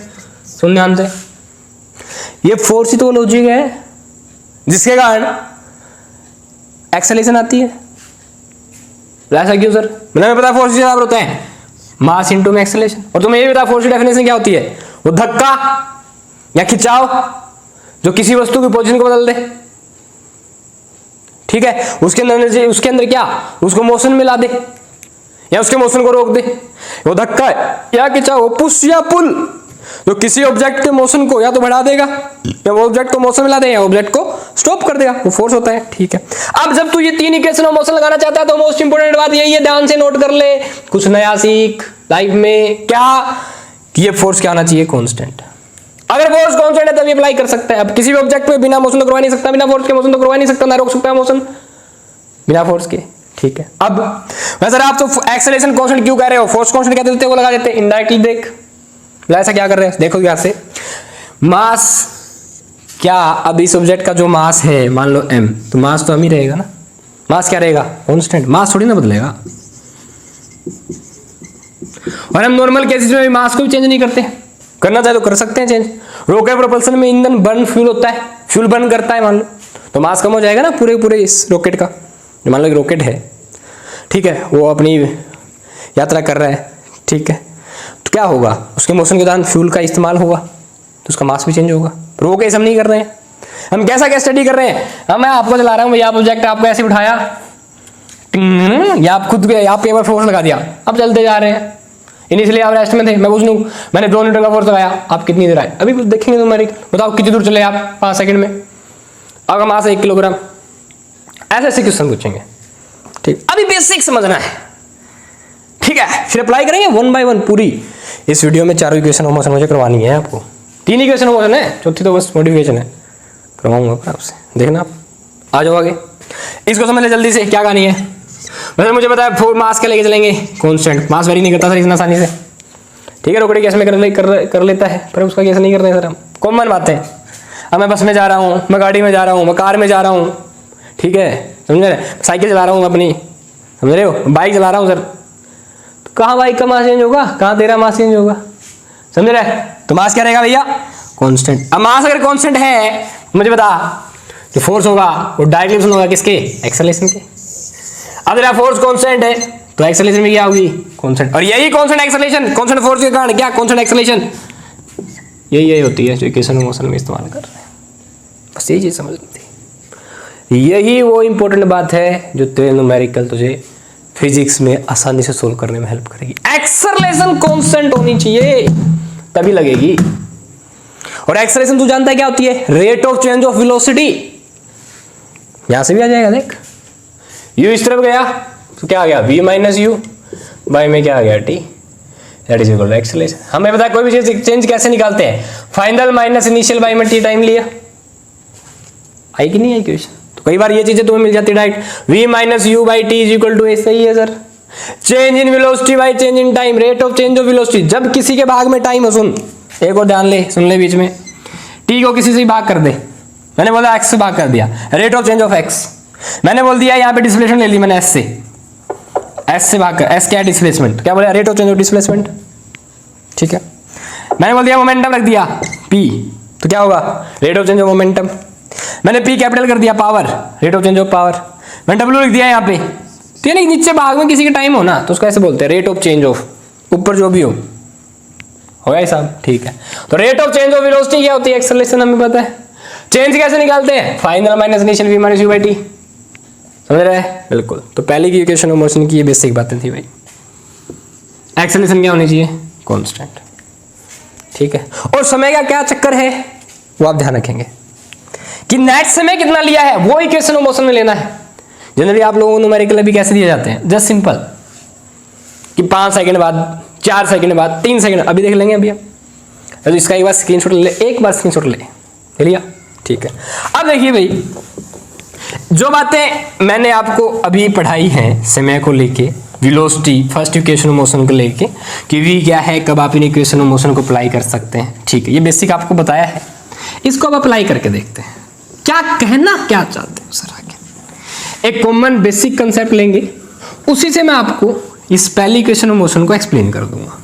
सुन ध्यान से, ये फोर्स ही तो लॉजिक है जिसके कारण एक्सेलरेशन आती है। ऐसा क्यों सर? मैंने पता फोर्स के बराबर होता है मास इनटू में एक्सेलरेशन। और तुम्हें ये भी पता फोर्स की डेफिनेशन क्या होती है? वो धक्का या खिंचाव जो किसी वस्तु की पोजीशन को बदल दे, ठीक है। उसके अंदर क्या, उसको मोशन में ला दे या उसके मोशन को रोक दे। वो धक्का या खिंचाव, पुश या पुल जो किसी ऑब्जेक्ट के मोशन को या तो बढ़ा देगा या वो ऑब्जेक्ट को मोशन में ला देगा या ऑब्जेक्ट को स्टॉप कर देगा, वो फोर्स होता है, ठीक है। अब जब तू ये तीन इक्वेशन ऑफ मोशन लगाना चाहता है तो मोस्ट इंपोर्टेंट बात यही है, ध्यान से नोट कर ले, कुछ नया सीख लाइफ में। क्या? ये फोर्स क्या होना चाहिए? कांस्टेंट। अगर फोर्स कांस्टेंट है तभी अप्लाई कर सकता है। अब किसी भी ऑब्जेक्ट पे बिना मोशन तो करवा नहीं सकता, बिना फोर्स के मोशन तो करवा नहीं सकता, ना रोक सकता है मोशन बिना फोर्स के, ठीक है। अब वैसे आप तो एक्सेलरेशन कांस्टेंट क्यों कह रहे हो? फोर्स कांस्टेंट कहते देते वो लगा देते इनडायरेक्टली ब्रेक। ऐसा क्या कर रहे हैं? देखो यार से, मास क्या, अब इस ऑब्जेक्ट का जो मास है मान लो m, तो मास तो m ही रहेगा ना। मास क्या रहेगा? कांस्टेंट। मास थोड़ी ना बदलेगा। और हम नॉर्मल केसेस में भी मास को भी चेंज नहीं करते, करना चाहे तो कर सकते हैं चेंज। रॉकेट प्रोपल्शन में ईंधन बर्न फ्यूल होता है, फ्यूल बर्न करता है मान लो, तो मास कम हो जाएगा ना पूरे इस रॉकेट का। मान लो एक रॉकेट है, ठीक है, वो अपनी यात्रा कर रहा है, ठीक है, तो क्या होगा? उसके मोशन के दौरान फ्यूल का इस्तेमाल होगा तो उसका मास भी चेंज होगा। रोके हम नहीं कर रहे हैं, हम कैसा क्या स्टडी कर रहे हैं? मैं आपको चला रहा हूँ भैया, आप ऑब्जेक्ट आपको ऐसे उठाया या आप खुद आप एक बार फोर्स लगा दिया, आप चलते जा रहे हैं। इनिशियली आप रेस्ट में थे, मैं पूछ लूँ मैंने 2 न्यूटन का फोर्स लगाया, आप कितनी देर आए? अभी कुछ देखेंगे तुम्हारी, बताओ कितनी दूर चले आप 5 सेकंड में? आपका मास 1 किलोग्राम। ऐसे क्वेश्चन पूछेंगे, ठीक। अभी बेसिक समझना है, ठीक है, फिर अप्लाई करेंगे 1 बाय 1 पूरी। इस वीडियो में 4 इक्वेशन ऑफ मोशन मुझे करवानी है आपको, 3 इक्वेशन ऑफ मोशन है, चौथी तो बस मॉडिफिकेशन है, करवाऊंगा आपसे, देखना आप। आ जाओ आगे, इसको समझ ले जल्दी से, क्या कहानी है। वैसे मुझे पता है फोर मास के लेके चलेंगे, कांस्टेंट मास वेरी नहीं करता सर इतना आसानी से, ठीक है। रॉकेट केस में कर लेता है, पर उसका केस नहीं करते हैं सर हम, कॉमन बात है। अब मैं बस में जा रहा हूँ, मैं गाड़ी में जा रहा हूँ, मैं कार में जा रहा हूँ, ठीक है, समझ रहे, साइकिल चला रहा हूँ अपनी, समझ रहे हो, बाइक चला रहा हूँ सर, तो कहाँ बाइक का मास चेंज होगा, कहाँ तेरा मास चेंज होगा, समझ रहे? तो मास क्या रहेगा भैया? कांस्टेंट। अब मास अगर कांस्टेंट है, मुझे बता, जो फोर्स होगा वो डायरेक्ट होगा किसके? एक्सेलरेशन के। अब तेरा फोर्स कांस्टेंट है तो एक्सेलरेशन में क्या होगी? कांस्टेंट। और यही कांस्टेंट एक्सेलरेशन, कांस्टेंट फोर्स के कारण क्या कांस्टेंट एक्सेलरेशन, यही होती है जो इक्वेशन ऑफ मोशन में इस्तेमाल कर रहे हैं। बस यही चीज समझ थी, यही वो इंपॉर्टेंट बात है जो तेरे न्यूमेरिकल तुझे फिजिक्स में आसानी से सोल्व करने में हेल्प करेगी। एक्सेलरेशन कांस्टेंट होनी चाहिए तभी लगेगी। और एक्सेलरेशन तू जानता है क्या होती है? Rate of change of velocity. यहां से भी आ जाएगा, देख, u इस तरफ गया तो क्या आ गया? v माइनस यू, बाई में क्या आ गया? t, that is equal to acceleration. हमें पता है कोई भी चीज चेंज कैसे निकालते हैं? फाइनल माइनस इनिशियल बाई में t टाइम लिया, आई कि नहीं आई क्वेश्चन? तो कई बार ये चीजें तुम्हें मिल जाती direct, v minus U by T is equal to, सही है sir. Change in velocity by change in time, rate of change of velocity. जब किसी के भाग में टाइम हो, सुन एक और ध्यान ले, सुन ले बीच में, t को किसी से भाग कर दे, मैंने बोला x से भाग कर दिया, rate of change of x। मैंने बोल दिया यहाँ पे डिस्प्लेसमेंट ले ली मैंने s से भाग कर, s क्या है? डिस्प्लेसमेंट। क्या बोला? Rate of change of displacement, ठीक है। मैंने बोल दिया मोमेंटम रख दिया p, तो क्या होगा? Rate of change of momentum. मैंने p कैपिटल कर दिया, power, rate of change of power. मैंने w लिख दिया यहाँ पे, तो यानी नीचे भाग में किसी का टाइम हो ना तो उसको ऐसे बोलते हैं रेट ऑफ चेंज ऑफ, ऊपर जो भी हो गया साहब, ठीक है। तो rate of change of velocity क्या होती है? एक्सेलरेशन हमें पता है। चेंज कैसे निकालते हैं? Final minus initial v minus U by T, समझ रहे हैं? बिल्कुल। तो पहले की इक्वेशन ऑफ मोशन की ये बेसिक बातें थी भाई। एक्सेलरेशन क्या होनी चाहिए? कांस्टेंट, ठीक है। और समय का क्या चक्कर है वो आप ध्यान रखेंगे कि नेट समय कितना लिया है वो इक्वेशन ऑफ मोशन में लेना है। जनरली आप लोगों को न्यूमेरिकल अभी कैसे दिए जाते हैं? जस्ट सिंपल कि 5 सेकंड बाद, 4 सेकंड बाद, 3 सेकंड, अभी देख लेंगे अभी हम। तो इसका एक बार स्क्रीनशॉट ले, एक बार स्क्रीनशॉट ले लिया, ठीक है। अब देखिए भाई, जो बातें मैंने आपको अभी पढ़ाई हैं समय को लेके, velocity, first equation of motion को लेके कि v क्या है, कब आप इन इक्वेशन ऑफ मोशन को अप्लाई कर सकते हैं, ठीक है, ये बेसिक आपको बताया है। इसको अब अप्लाई करके देखते हैं क्या कहना क्या चाहते हो सर आगे। एक कॉमन बेसिक कंसेप्ट लेंगे, उसी से मैं आपको इस पहली इक्वेशन ऑफ मोशन को एक्सप्लेन कर दूंगा,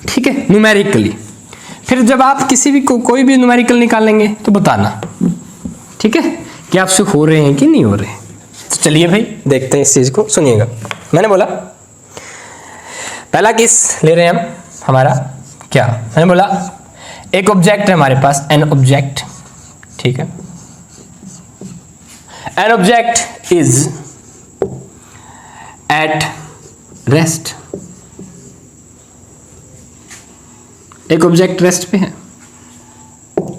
ठीक है, न्यूमेरिकली। फिर जब आप किसी भी कोई भी न्यूमेरिकल निकालेंगे तो बताना, ठीक है, कि आपसे हो रहे हैं कि नहीं हो रहे हैं। तो चलिए भाई देखते हैं इस चीज को, सुनिएगा। मैंने बोला पहला केस ले रहे हैं हम, हमारा क्या, मैंने बोला एक ऑब्जेक्ट है हमारे पास, एन ऑब्जेक्ट, ठीक है, an object is at rest, एक ऑब्जेक्ट रेस्ट पे है,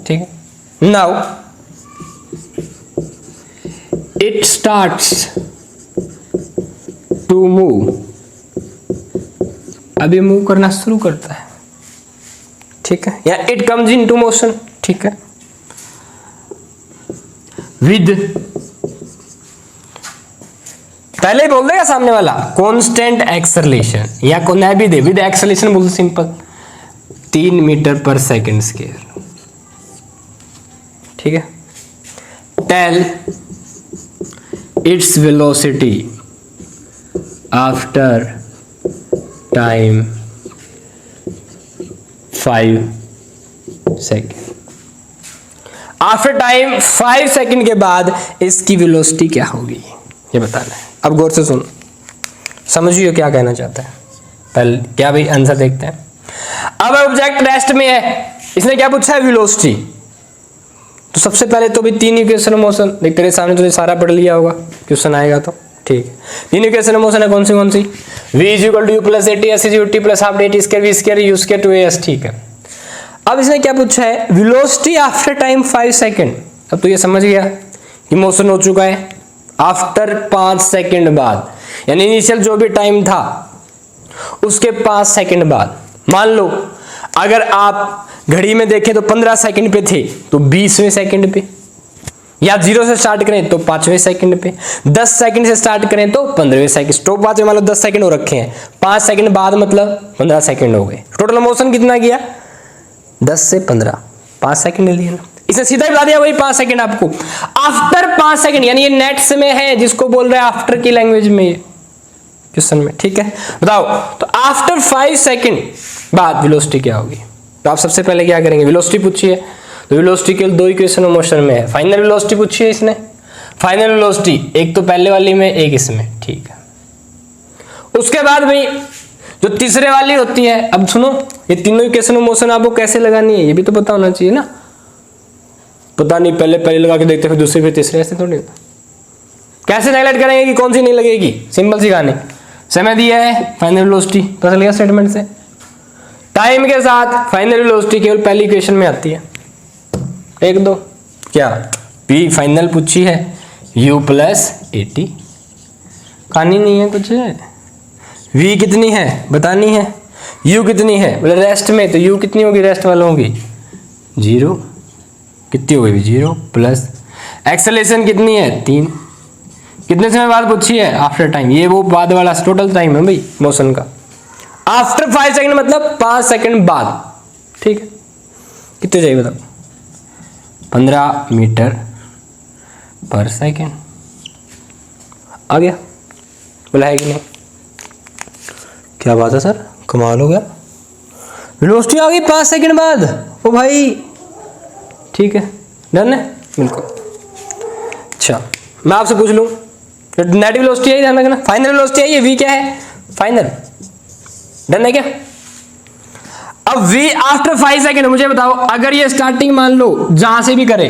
ठीक है। Now it starts to move, अभी मूव करना शुरू करता है, ठीक है, या it comes in to motion, ठीक है, विद, पहले ही बोल देगा सामने वाला कांस्टेंट एक्सेलरेशन, या को न भी दे, विद एक्सेलरेशन बोल सिंपल, 3 मीटर पर सेकेंड स्क्वायर, ठीक है। Tell its velocity after time 5 second, after time 5 second के बाद इसकी वेलोसिटी क्या होगी, ये बताना है। अब गौर से सुनो, समझिए क्या कहना चाहता है। पहले क्या भाई आंसर देखते हैं। अब ऑब्जेक्ट रेस्ट में है, इसने क्या पूछा है, वेलोसिटी। तो सबसे पहले तो भी 3 इक्वेशन ऑफ मोशन देख, तेरे सामने तुझे सारा पढ़ लिया होगा, क्वेश्चन आएगा तो ठीक है। 3 इक्वेशन ऑफ मोशन है, कौन सी, v is equal to U plus A T S is U T plus half D T square V square U square two A S, ठीक है। अब इसने क्या पूछा है, वेलोसिटी आफ्टर टाइम 5 सेकेंड। अब तो ये समझ गया कि मोशन हो चुका है आफ्टर 5 सेकेंड बाद, यानी इनिशियल जो भी टाइम था उसके 5 सेकेंड बाद। मान लो अगर आप घड़ी में देखें तो 15 सेकंड पे थे, तो 20वें सेकंड पे, या 0 से स्टार्ट करें तो 5वें सेकंड पे, 10 सेकंड से स्टार्ट करें तो 15वें सेकंड, स्टॉप वॉच में मान लो 10 सेकंड हो रखे हैं, 5 सेकंड बाद मतलब 15 सेकंड हो गए। टोटल मोशन कितना किया, 10 से 15, 5 सेकंड लिए ना, इसने सीधा ही बता दिया वही 5 सेकंड आपको। आफ्टर 5 सेकंड यानी ये नेट्स में है, जिसको बोल रहे हैं आफ्टर की लैंग्वेज में क्वेश्चन में, ठीक है। बताओ तो आफ्टर 5 सेकंड बाद वेलोसिटी क्या होगी। तो आप सबसे पहले क्या करेंगे, वेलोसिटी पूछिए, तो वेलोसिटी केवल 2 इक्वेशन ऑफ मोशन में है। फाइनल वेलोसिटी पूछिए इसने, फाइनल वेलोसिटी एक तो पहले वाली में एक इसमें, ठीक है। उसके बाद भाई जो तीसरे वाली होती है, अब सुनो ये तीनों इक्वेशन ऑफ मोशन आपको कैसे लगानी है ये भी तो पता होना चाहिए ना। पता नहीं, पहले लगा के देखते फिर दूसरी फिर तीसरे, ऐसे थोड़ी। कैसे नेगलेक्ट करेंगे कि कौन सी नहीं लगेगी, सिंपल सी कहानी। समय दिया है, फाइनल वेलोसिटी पता चल गया स्टेटमेंट से। टाइम के साथ फाइनल वेलोसिटी केवल पहली इक्वेशन में आती है, एक दो क्या, पी फाइनल पूछी है u प्लस ए टी, कहानी नहीं है कुछ है। v कितनी है बतानी है, u कितनी है बोले रेस्ट में, तो u कितनी होगी रेस्ट वालों की 0, कितनी होगी 0 प्लस एक्सेलरेशन कितनी है 3, कितने समय बाद पूछी है आफ्टर टाइम, ये वो बाद वाला टोटल टाइम है भाई मोशन का। आफ्टर 5 सेकंड मतलब 5 सेकंड बाद, ठीक है। कितने चाहिए बताओ, 15 मीटर पर सेकंड आ गया, बोला है कि नहीं। क्या बात है सर, कमाल हो गया, वेलोसिटी आ गई 5 सेकंड बाद, ओ भाई ठीक है, डन है बिल्कुल। अच्छा मैं आपसे पूछ लूँ, नेट वेलोसिटी है, ध्यान रखना, फाइनल वेलोसिटी है, ये v क्या है फाइनल, डन है क्या। अब v आफ्टर 5 सेकंड मुझे बताओ, अगर ये स्टार्टिंग मान लो जहां से भी करे,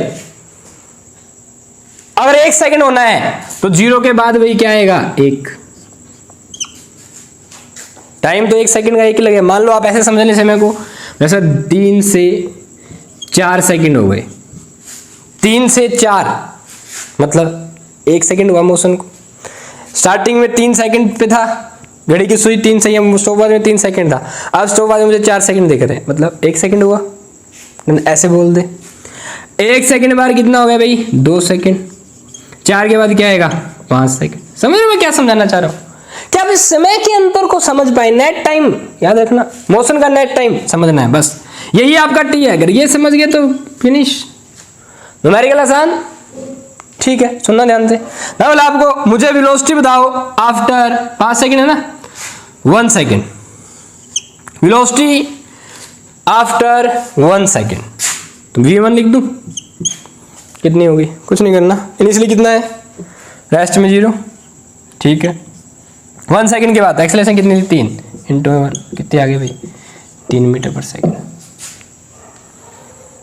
अगर 1 सेकंड होना है तो 0 के बाद वही क्या आएगा 1, टाइम तो 1 सेकंड का 1 ही लगेगा। मान लो आप ऐसे समझने समय को, जैसे 3 से 4 सेकंड हो गए, 3 से 4 मतलब 1 सेकंड हुआ मोशन को। स्टार्टिंग में 3 सेकंड पे था, घड़ी की सुई 3 से, स्टॉपवॉच में 3 सेकंड था, अब स्टॉपवॉच में मुझे 4 सेकंड दिख रहे हैं, मतलब 1 सेकंड हुआ, ऐसे बोल दे। 1 सेकंड बाद कितना हो गया भाई 2 सेकंड, 4 के बाद क्या आएगा 5 सेकंड। समझ रहे हो मैं क्या समझाना चाह रहा हूँ, क्या आप इस समय के अंतर को समझ पाए। नेट टाइम याद रखना, मोशन का नेट टाइम समझना है, बस यही आपका टी है। अगर ये समझ गए तो फिनिश, न्यूमेरिकल आसान, ठीक है, सुनना ध्यान से। मैं बोला आपको मुझे वेलोसिटी बताओ आफ्टर 5 सेकंड है ना, 1 सेकंड, वेलोसिटी आफ्टर 1 सेकंड, तो v1 लिख दूं, कितनी होगी? कुछ नहीं करना, इनिशियली कितना है, रेस्ट में 0, ठीक है। 1 सेकंड के बाद एक्सेलरेशन कितनी थी? 3 इंटू 1, कितनी आ गई भाई? 3 मीटर पर सेकंड।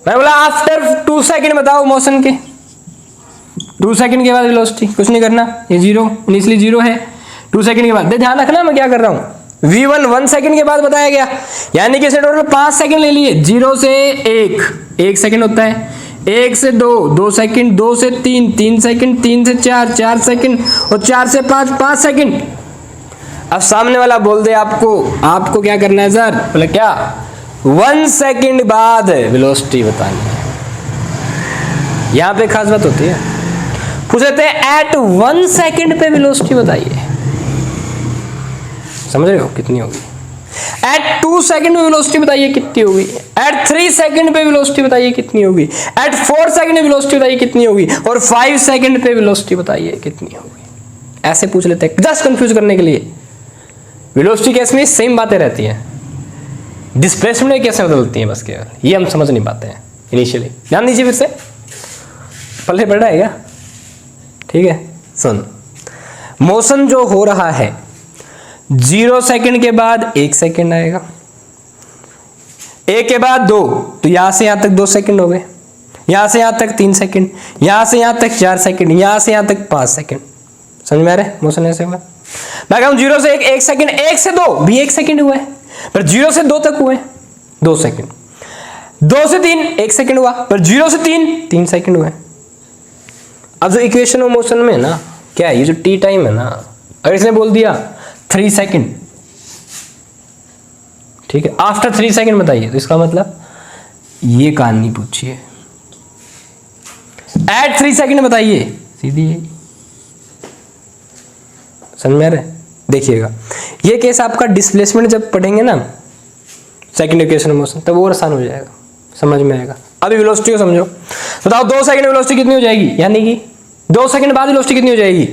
मैं बोला आफ्टर 2 सेकंड बताओ मोशन के, 2 सेकंड के बाद वेलोसिटी, कुछ नहीं करना, ये 0, इनिशियली 0 है, 2 सेकंड के बाद ध्यान रखना मैं क्या कर रहा हूँ, v1 1 सेकंड के बाद बताया गया, यानी कि इसने टोटल 5 सेकंड ले लिए। 0 से 1 सेकंड होता है, 1 से 2 सेकंड, 2 से 3 सेकंड, 3 से 4 सेकंड, और 4 से 5 सेकंड। अब सामने वाला बोल दे आपको क्या करना है सर, बोले क्या, 1 सेकंड बाद वेलोसिटी बतानी है। यहां पे खास बात होती है, पूछते हैं एट 1 सेकंड पे वेलोसिटी बताइए, समझ रहे हो कितनी होगी? एट 2 सेकंड पे वेलोसिटी बताइए कितनी होगी? एट 3 सेकंड पे वेलोसिटी बताइए कितनी होगी? एट 4 सेकंड पे वेलोसिटी बताइए कितनी होगी? और 5 सेकंड पे वेलोसिटी बताइए कितनी होगी? ऐसे पूछ लेते हैं जस्ट कंफ्यूज करने के लिए। वेलोसिटी केस में सेम बातें रहती हैं, डिस्प्लेसमेंट केस में बदलती हैं बस, केवल ये हम समझ नहीं पाते हैं इनिशियली। ध्यान दीजिए, फिर से पल्ले पड़ रहा है क्या? ठीक है, सुन, मोशन जो हो रहा है 0 सेकंड के बाद 1 सेकंड आएगा, 1 के बाद 2, तो यहां से यहां तक 2 सेकंड हो गए, यहां से यहां तक 3 सेकंड, यहां से यहां तक 4 सेकंड, यहां से यहां तक 5 सेकंड। समझ में आ रहा है मोशन ऐसे हुआ? मैं कहूं 0 से 1 सेकंड, 1 से 2 भी 1 सेकंड हुआ है, पर 0 से 2 तक हुए 2 सेकंड, 2 से 3 1 सेकंड हुआ, पर 0 से 3 सेकंड हुए। अब जो इक्वेशन ऑफ मोशन में है ना, क्या है ये जो टी टाइम है ना, अगर इसने बोल दिया 3 सेकंड, ठीक है, आफ्टर 3 सेकंड बताइए, तो इसका मतलब ये कहानी पूछिए, एट 3 सेकंड बताइए, सीधी है। समझ में आ रहा है? देखिएगा ये केस आपका डिस्प्लेसमेंट जब पढ़ेंगे ना सेकंड इक्वेशन ऑफ मोशन, तब और आसान हो जाएगा, समझ में आएगा। अभी वेलोसिटी को समझो, बताओ 2 सेकंड में वेलोसिटी कितनी हो जाएगी, यानी कि 2 सेकंड बाद वेलोसिटी कितनी हो जाएगी?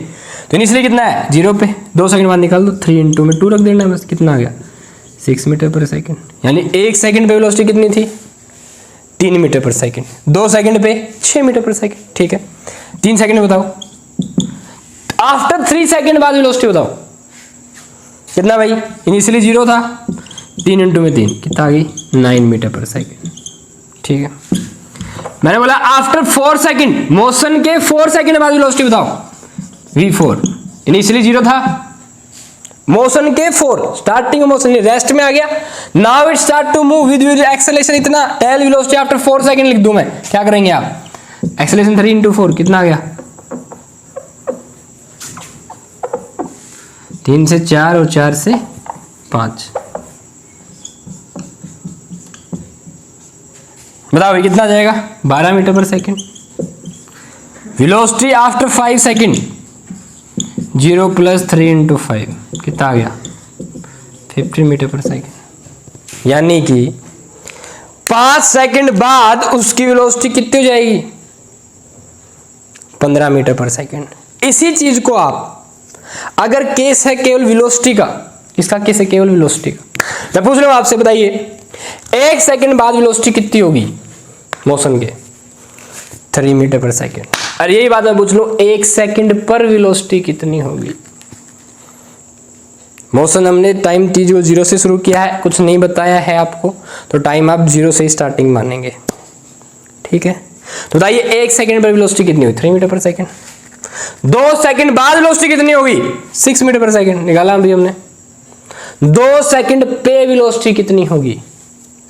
तो इनिशियली कितना है 0 पे, 2 सेकंड बाद निकाल दो, 3 इंटू में 2 रख देना बस, कितना आ गया 6 मीटर पर सेकंड, यानी 1 सेकंड पे वेलोसिटी कितनी थी 3 मीटर पर सेकंड, 2 सेकंड पे 6 मीटर पर सेकंड, ठीक है। 3 सेकंड में बताओ, आफ्टर 3 सेकंड बाद वेलोसिटी बताओ कितना भाई, इनिशियली 0 था, 3 इंटू में 3 कितना आ गई 9 मीटर पर सेकंड, ठीक है। मैंने बोला आफ्टर 4 सेकंड, मोशन के 4 सेकंड बाद वेलोसिटी बताओ, v4, इनिशियली 0 था, मोशन के 4, स्टार्टिंग मोशन रेस्ट में आ गया, now it start to move with acceleration इतना, टेल वेलोसिटी आफ्टर 4 सेकंड लिख दूं मैं, क्या करेंगे आप, एक्सेलरेशन 3 इंटू 4 कितना आ गया, 3 से 4 और 4 से 5, बताओ कितना आ जाएगा 12 मीटर पर second. Velocity after 5 second, 0 + 3 into 5 कितना आ गया 50 मीटर पर सेकंड, यानी कि 5 सेकंड बाद उसकी वेलोसिटी कितनी हो जाएगी 15 मीटर पर सेकंड। इसी चीज को आप, अगर केस है केवल वेलोसिटी का, इसका केस है केवल वेलोसिटी का, मैं पूछ रहा हूं आपसे, बताइए 1 सेकंड बाद वेलोसिटी कितनी होगी मोशन के 3 मीटर पर सेकंड। और यही बात मैं पूछ लूं 1 सेकंड पर वेलोसिटी कितनी होगी। मोशन हमने टाइम t जो 0 से शुरू किया है, कुछ नहीं बताया है आपको, तो टाइम आप 0 से स्टार्टिंग मानेंगे, ठीक है। तो बताइए 1 सेकंड पर वेलोसिटी कितनी होगी 3 मीटर पर सेकंड, 2 सेकंड बाद वेलोसिटी कितनी होगी 6 मीटर पर सेकंड, निकाला अभी हमने। 2 सेकंड पे वेलोसिटी कितनी होगी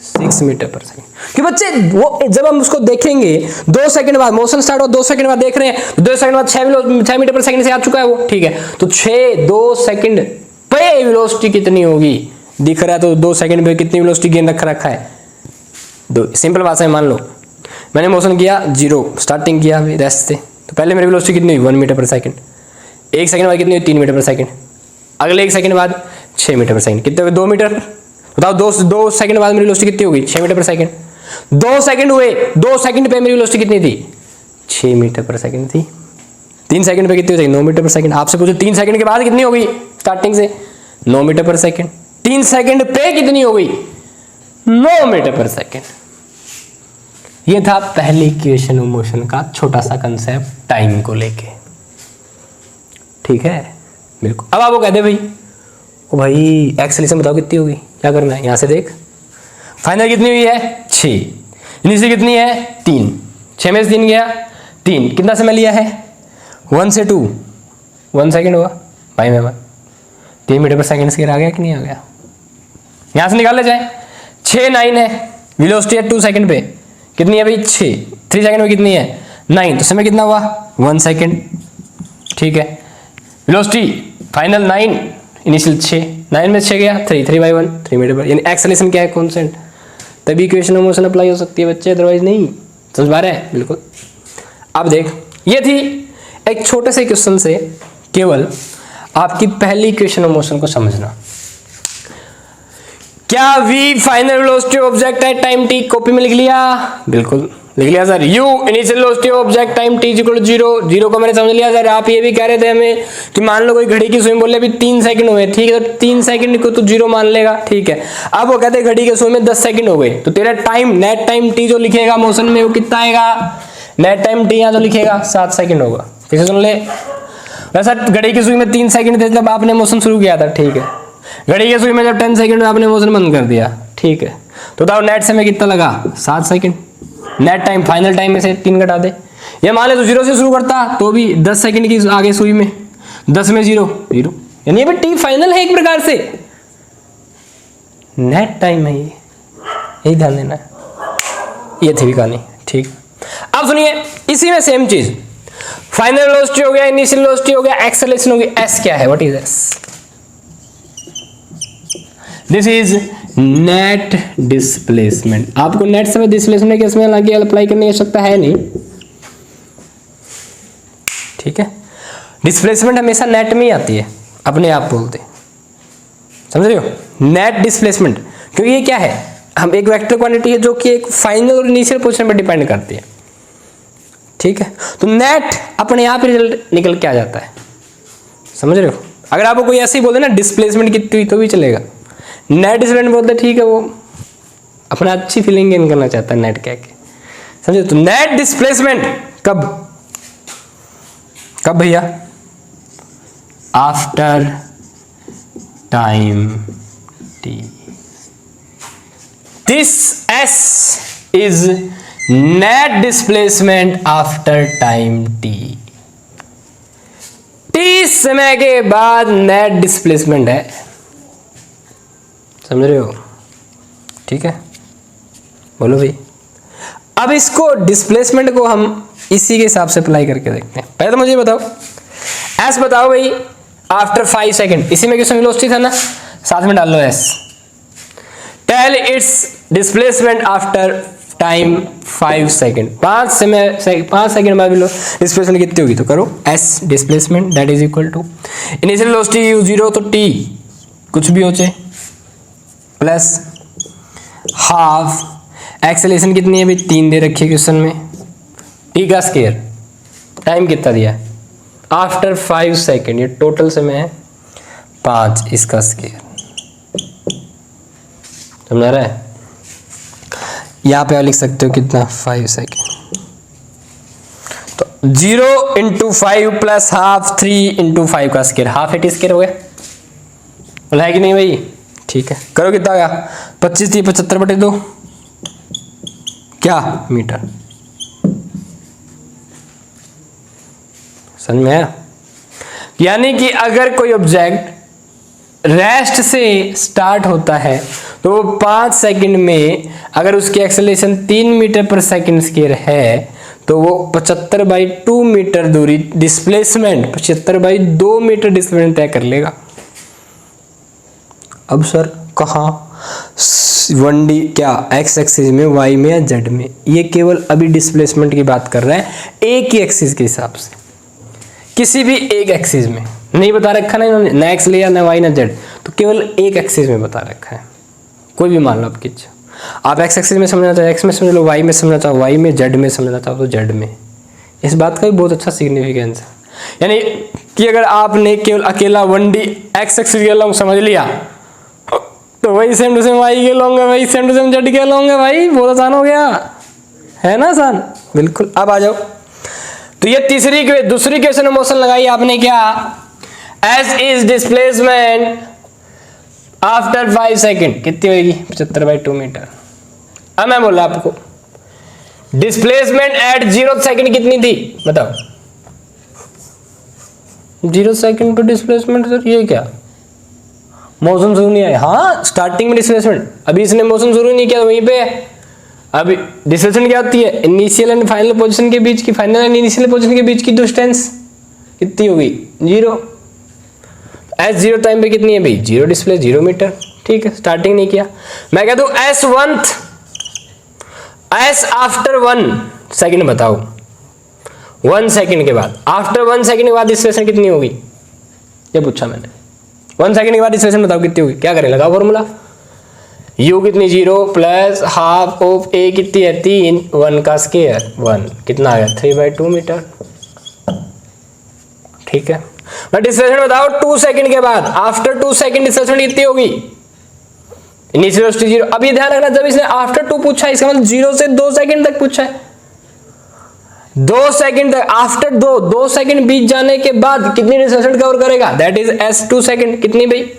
6 मीटर पर सेकंड। कि बच्चे वो जब हम उसको देखेंगे 2 सेकंड बाद मोशन स्टार्ट हो, 2 सेकंड बाद देख रहे हैं, 2 सेकंड बाद 6 मीटर पर सेकंड से आ चुका है वो, ठीक है। तो 2 सेकंड पे वेलोसिटी कितनी होगी दिख रहा है, तो 2 सेकंड पे कितनी वेलोसिटी गेन रखा है 2। सिंपल भाषा में मान लो मैंने मोशन किया 0, स्टार्टिंग किया अभी रेस्ट से, तो पहले मेरी वेलोसिटी कितनी हुई 1 मीटर पर सेकंड, 1 सेकंड बाद कितनी हुई 3 मीटर पर सेकंड, अगले 1 सेकंड बाद 6 मीटर पर सेकंड, कितने हुए 2 मीटर। बताओ 2 सेकंड बाद मेरी वेलोसिटी कितनी होगी 6 मीटर पर सेकंड। 2 सेकंड हुए, 2 सेकंड पे मेरी वेलोसिटी कितनी थी 6 मीटर पर सेकंड थी। 3 सेकंड पे कितनी हो जाएगी 9 मीटर पर सेकंड। आपसे पूछो 3 सेकंड के बाद कितनी हो गई स्टार्टिंग से 9 मीटर पर सेकंड। 3 सेकंड पे कितनी हो गई 9 मीटर पर सेकंड। ये था पहली इक्वेशन ऑफ मोशन का छोटा सा कंसेप्ट टाइम को लेके, ठीक है बिल्कुल। अब आपको कहते भाई ओ भाई एक्सेलरेशन बताओ कितनी होगी, क्या करना है, यहां से देख फाइनल कितनी हुई है 6, इनिशियल कितनी है 3, 6 में से 3 गया 3, कितना समय लिया है 1 से 2 1 सेकेंड हुआ भाई मैं 3 मीटर पर सेकेंड स्क्वायर आ गया कि नहीं आ गया, यहां से निकाल ले जाए। 6 9 है, वेलोसिटी है 2 सेकंड पे कितनी है भाई 6, 3 सेकंड में कितनी है 9, तो समय कितना हुआ 1 सेकंड, ठीक है। वेलोसिटी फाइनल 9, इनिशियल 6, 9 में 6 गया 3, 3/1 3 मीटर पर, यानी एक्सेलरेशन क्या है कांस्टेंट, तभी इक्वेशन ऑफ मोशन अप्लाई हो सकती है बच्चे, अदरवाइज नहीं। समझ पा रहे हैं बिल्कुल। अब देख ये थी एक छोटे से क्वेश्चन से केवल आपकी पहली इक्वेशन ऑफ मोशन को समझना। क्या v final velocity of object है टाइम t, कॉपी में लिख लिया, बिल्कुल लिख लिया sir. u initial velocity of object time t equal to 0, 0 को मैंने समझ लिया सर। आप ये भी कह रहे थे हमें कि मान लो कोई घड़ी की सुई में बोले अभी 3 सेकंड हुए, ठीक है, तो 3 सेकंड को तो 0 मान लेगा, ठीक है। अब वो कहते हैं घड़ी के सुई में 10 सेकंड हो गए, तो तेरा टाइम नेट टाइम t जो लिखेगा मोशन में वो कितना आएगा, नेट टाइम t यहाँ जो लिखेगा 7 सेकंड होगा। फिर से सुन ले, वैसा घड़ी की सुई में 3 सेकंड थे जब आपने मोशन शुरू किया था, ठीक है। घड़ी की सुई में जब 10 सेकंड में आपने मोशन बंद कर दिया, ठीक है, तो बताओ नेट समय कितना लगा 7 second. Net time final time में से 3 घटा दे, ये मान ले तो 0 से शुरू करता तो भी 10 सेकंड की आगे सुई में 10 में 0 0, यानी ये भी टी फाइनल है एक प्रकार से, नेट टाइम है ये, यही ध्यान देना है। ये थी कहानी, ठीक। अब सुनिए इसी में सेम चीज, फाइनल वेलोसिटी हो गया, इनिशियल वेलोसिटी हो गया, एक्सेलरेशन हो गया, एस क्या है, what is S, this is net displacement. आपको नेट समय डिस्प्लेसमेंट के इसमें लगे अप्लाई करने की आवश्यकता है नहीं, ठीक है। डिस्प्लेसमेंट हमेशा नेट में ही आती है, अपने आप बोलते, समझ रहे हो, नेट डिस्प्लेसमेंट, क्योंकि ये क्या है, हम एक वेक्टर क्वांटिटी है जो कि एक फाइनल और इनिशियल पोजीशन पर डिपेंड करती है, ठीक है। तो नेट अपने आप रिजल्ट निकल के आ जाता है, समझ रहे हो। अगर आपको कोई ऐसे ही बोल दे ना डिस्प्लेसमेंट कितनी हुई तो भी चलेगा, नेट डिस्प्लेसमेंट बोलते ठीक है, वो अपना अच्छी फीलिंग गेन करना चाहता है नेट कह के, समझे। तो नेट डिस्प्लेसमेंट कब कब भैया, after time t, this s is net displacement after time t, t समय के बाद नेट डिस्प्लेसमेंट है, समझ रहे हो, ठीक है। बोलो भाई, अब इसको डिस्प्लेसमेंट को हम इसी के हिसाब से अप्लाई करके देखते हैं। पहले तो मुझे बताओ एस बताओ भाई, आफ्टर 5 सेकंड, इसी में किसमें वेलोसिटी था ना, साथ में डाल लो s. Tell its displacement after time 5 second, 5 second बाद डिस्प्लेसमेंट कितनी होगी, तो करो s displacement that is equal to initial velocity u 0, तो t कुछ भी हो चाहे प्लस हाफ एक्सेलरेशन कितनी है भाई 3 दे रखी है क्वेश्चन में, t का स्क्वायर, टाइम कितना दिया है आफ्टर 5 सेकेंड, ये टोटल समय है 5, इसका स्क्वायर, समझ रहा है। यहाँ पे आप लिख सकते हो कितना 5 सेकेंड, तो 0 इंटू 5 प्लस हाफ 3 इंटू 5 का स्क्वायर, हाफ 8 स्क्वायर हो गया, बोला है कि नहीं भाई, ठीक है। करो कितना आ गया 25 3 75/2 क्या मीटर, समझ में आया। यानी कि अगर कोई ऑब्जेक्ट रेस्ट से स्टार्ट होता है तो वो 5 सेकंड में, अगर उसकी एक्सेलरेशन 3 मीटर पर सेकंड स्क्वायर है तो वो 75/2 मीटर दूरी डिस्प्लेसमेंट, 75/2 मीटर डिस्प्लेसमेंट तय कर लेगा। अब सर कहाँ 1D क्या एक्स एक्सिस में, वाई में या जेड में, ये केवल अभी डिस्प्लेसमेंट की बात कर रहा है एक ही एक्सिस के हिसाब से, किसी भी एक एक्सिस में नहीं बता रखा ना इन्होंने, ना एक्स लिया ना वाई ना जेड, तो केवल एक एक्सिस में बता रखा है, कोई भी मान लो आपकी इच्छा। आप एक्स एक्सिस में समझना चाहो एक्स में समझ लो, वाई में समझना चाहो वाई में, जेड में समझना चाहो तो जेड में। इस बात का भी बहुत अच्छा सिग्निफिकेंस है। यानी कि अगर आपने केवल अकेला 1D एक्स एक्सिस के लॉन्ग समझ लिया तो वही सेम टू सेम वाई के लॉन्ग है, वही सेम टू सेम जेड के लॉन्ग है भाई, बहुत आसान हो गया है ना, आसान बिल्कुल। अब आ जाओ, तो ये दूसरी क्वेश्चन मोशन लगाई आपने क्या, S is displacement after 5 second कितनी होगी 75/2 मीटर। अब मैं बोला आपको डिस्प्लेसमेंट एट 0 सेकेंड कितनी थी बताओ, 0 सेकेंड पे डिस्प्लेसमेंट, सर ये क्या मोशन शुरू नहीं आया, हाँ स्टार्टिंग में डिस्प्लेसमेंट, अभी इसने मोशन शुरू नहीं किया वहीं पे। अभी डिस्प्लेसमेंट क्या होती है, इनिशियल एंड फाइनल पोजीशन के बीच की, फाइनल एंड इनिशियल पोजीशन के बीच की डिस्टेंस कितनी होगी 0। एस 0 टाइम पे कितनी है भाई 0 डिस्प्ले 0 मीटर, ठीक है स्टार्टिंग नहीं किया। मैं कहता हूं एस आफ्टर 1 सेकेंड बताओ, 1 सेकेंड के बाद, आफ्टर 1 सेकेंड के बाद डिस्प्लेसमेंट कितनी होगी, ये पूछा मैंने। 1 सेकेंड के बाद डिस्प्लेसमेंट बताओ कितनी होगी, क्या करें लगाओ फॉर्मूला, u कितनी 0 प्लस हाफ ऑफ a कितनी है 3, 1 का स्क्वायर 1 कितना आ गया 3/2 मीटर, ठीक है। मैं डिस्प्लेसमेंट बताओ 2 सेकंड के बाद, आफ्टर 2 सेकंड डिस्प्लेसमेंट कितनी होगी, इनिशियल वेलोसिटी 0। अब ये ध्यान रखना जब इसने आफ्टर 2 पूछा इसका मतलब 0 से 2 सेकंड तक पूछा है, 2 सेकंड तक, आफ्टर 2 सेकंड बीत जाने के बाद कितनी डिस्प्लेसमेंट कवर करेगा, दैट इज एस 2 सेकंड कितनी भाई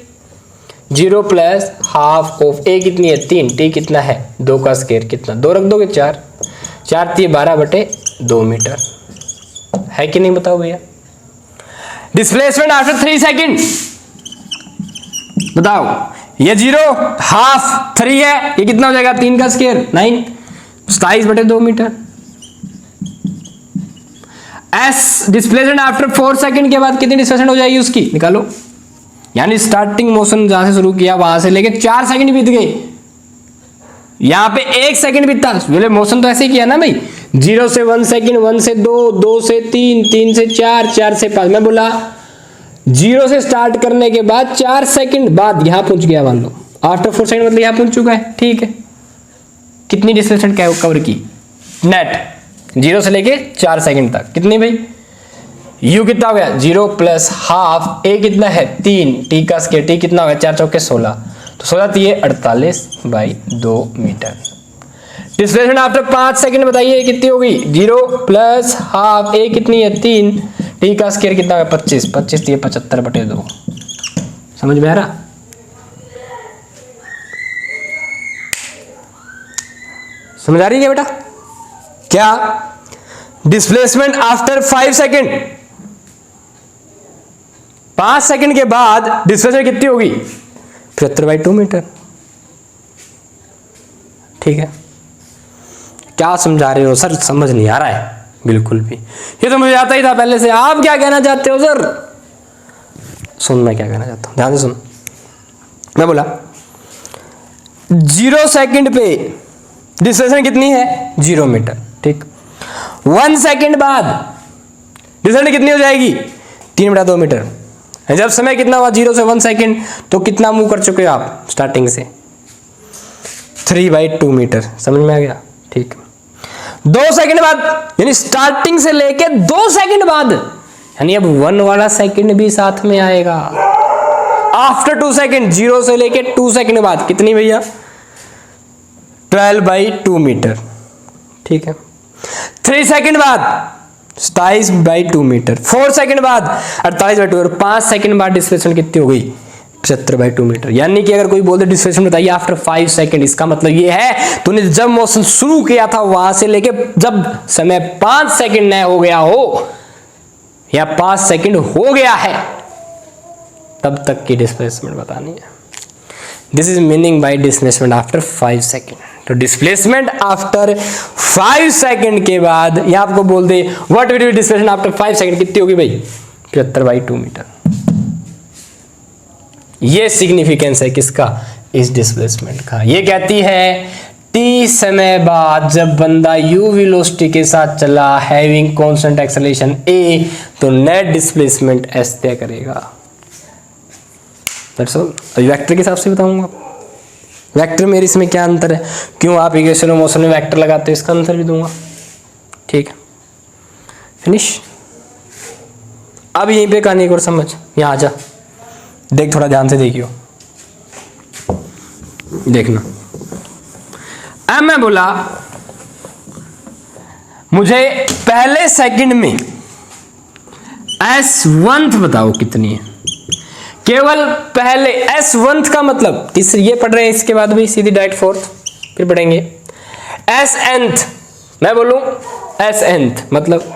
0 प्लस हाफ ऑफ a कितनी है 3, t कितना है 2 का स्क्वायर कितना 2 रख दोगे 4, 4 3 12/2 मीटर है कि नहीं बताओ भैया। डिस्प्लेसमेंट आफ्टर 3 सेकंड बताओ, ये 0 हाफ 3 है, ये कितना हो जाएगा 3 का स्क्वायर 9, 27/2 मीटर। एस डिस्प्लेसमेंट आफ्टर 4 सेकंड के बाद कितनी डिस्प्लेसमेंट हो जाएगी उसकी निकालो, यानी स्टार्टिंग मोशन जहां से शुरू किया वहां से लेके 4 सेकंड बीत गए, यहां पे 1 सेकंड बीतता, बोले मोशन तो ऐसे ही किया ना भाई, 0 से 1 सेकंड, 1 से 2, 2 से 3, 3 से 4, 4 से 5। मैं बोला 0 से स्टार्ट करने के बाद 4 सेकंड बाद यहां पहुंच गया, मान लो आफ्टर 4 सेकंड मतलब यहां पहुंच चुका है, ठीक है। कितनी डिस्टेंस कवर की नेट 0 से लेके 4 सेकंड तक कितनी भाई, u कितना हो गया 0 प्लस हाफ, a कितना है 3, t का स्क्वायर t कितना हो गया 4 चौके 16, तो 16 थी 48/2 मीटर। डिस्प्लेसमेंट आफ्टर 5 सेकंड बताइए कितनी होगी, 0 प्लस हाफ, a कितनी है 3, t का स्क्वायर कितना है 25, 25 थी 75/2। समझ में आ रहा, समझ आ रही है बेटा क्या, डिस्प्लेसमेंट आफ्टर 5 सेकंड, 5 सेकंड के बाद डिस्प्लेसमेंट कितनी होगी 75/2 मीटर, ठीक है। क्या समझा रहे हो सर, समझ नहीं आ रहा है बिल्कुल भी, ये तो मुझे आता ही था पहले से। आप क्या कहना चाहते हो सर, सुन मैं क्या कहना चाहता हूं ध्यान से सुन। मैं बोला 0 सेकंड पे डिस्प्लेसमेंट कितनी है 0 मीटर, ठीक। 1 सेकंड बाद डिस्प्लेसमेंट कितनी हो जाएगी 3/2 मीटर। जब समय कितना हुआ 0 से 1 सेकंड, तो कितना मूव कर चुके हो आप स्टार्टिंग से 3/2 मीटर, समझ में आ गया, ठीक। 2 सेकंड बाद यानी स्टार्टिंग से लेके 2 सेकंड बाद, यानी अब 1 वाला सेकंड भी साथ में आएगा। आफ्टर 2 सेकंड 0 से लेके 2 सेकंड बाद कितनी भैया 12/2 मीटर, ठीक है। 3 सेकंड बाद 27/2 मीटर, 4 सेकंड बाद 48/2 और 5 सेकंड बाद डिस्प्लेसमेंट कितनी हो गई 75/2 मीटर। यानी कि अगर कोई बोलते डिस्प्लेसमेंट बताइए आफ्टर 5 सेकंड, इसका मतलब ये है तूने जब मोशन शुरू किया था वहां से लेके जब समय 5 सेकंड न हो गया हो या 5 सेकंड हो गया है तब तक की डिस्प्लेसमेंट बतानी है। This is meaning by displacement after 5 second. तो डिस्प्लेसमेंट आफ्टर 5 सेकंड के बाद ये आपको बोल दे what will be displacement after 5 second, कितनी होगी भाई 75/2 मीटर। ये सिग्निफिकेंस है किसका, इस डिस्प्लेसमेंट का। ये कहती है t समय बाद जब बंदा u वेलोसिटी के साथ चला हैविंग कांस्टेंट एक्सेलरेशन a, तो नेट डिस्प्लेसमेंट s तय करेगा। That's all. अभी वेक्टर के हिसाब से बताऊंगा वेक्टर में इसमें क्या अंतर है, क्यों आप इक्वेशन ऑफ मोशन में वेक्टर लगाते हो, इसका आंसर भी दूंगा, ठीक है। फिनिश। अब यहीं पे कहानी एक और समझ, यहाँ आ जा, देख थोड़ा ध्यान से देखियो, देखना। अब मैं बोला मुझे पहले सेकंड में S1 बताओ कितनी है, केवल पहले S1 का मतलब तीसरी, ये पढ़ रहे हैं, इसके बाद भी सीधी डायरेक्ट फोर्थ फिर पढ़ेंगे। Snth मैं बोलूं Snth मतलब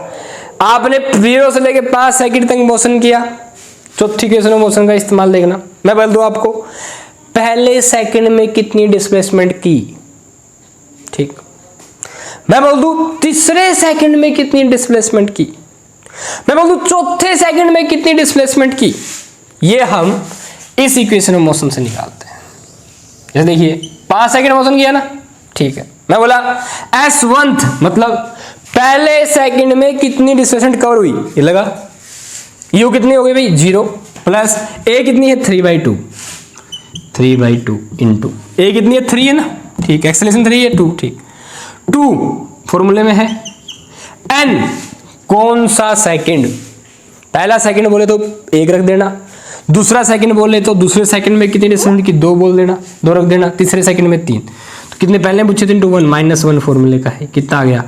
आपने 0 से लेके 5 सेकंड तक मोशन किया, चौथी केस में मोशन का इस्तेमाल देखना। मैं बोल दूं आपको पहले सेकंड में कितनी डिस्प्लेसमेंट की, ठीक। मैं बोल दूं तीसरे सेकंड में कितनी डिस्प्लेसमेंट की, मैं बोल दूं चौथे सेकंड में कितनी डिस्प्लेसमेंट की, ये हम इस इक्वेशन ऑफ मोशन से निकालते हैं। जैसे देखिए 5 सेकंड मोशन किया ना, ठीक है। मैं बोला S1 मतलब पहले सेकंड में कितनी डिस्प्लेसमेंट कवर हुई, ये लगा U कितनी हो गई भाई 0 प्लस A कितनी है 3/2 इंटू A कितनी है 3 है ना, ठीक। एक्सेलरेशन 3 है 2, ठीक। 2 फॉर्मूले में है, N कौन सा सेकंड, पहला सेकंड बोले तो 1 रख देना, दूसरा सेकंड बोले तो दूसरे सेकंड में कितनी डिस्प्लेसमेंट की 2 बोल देना, 2 रख देना, तीसरे सेकंड में 3। तो कितने पहले पूछे थे, 1 -1 फॉर्मूले का है, कितना आ गया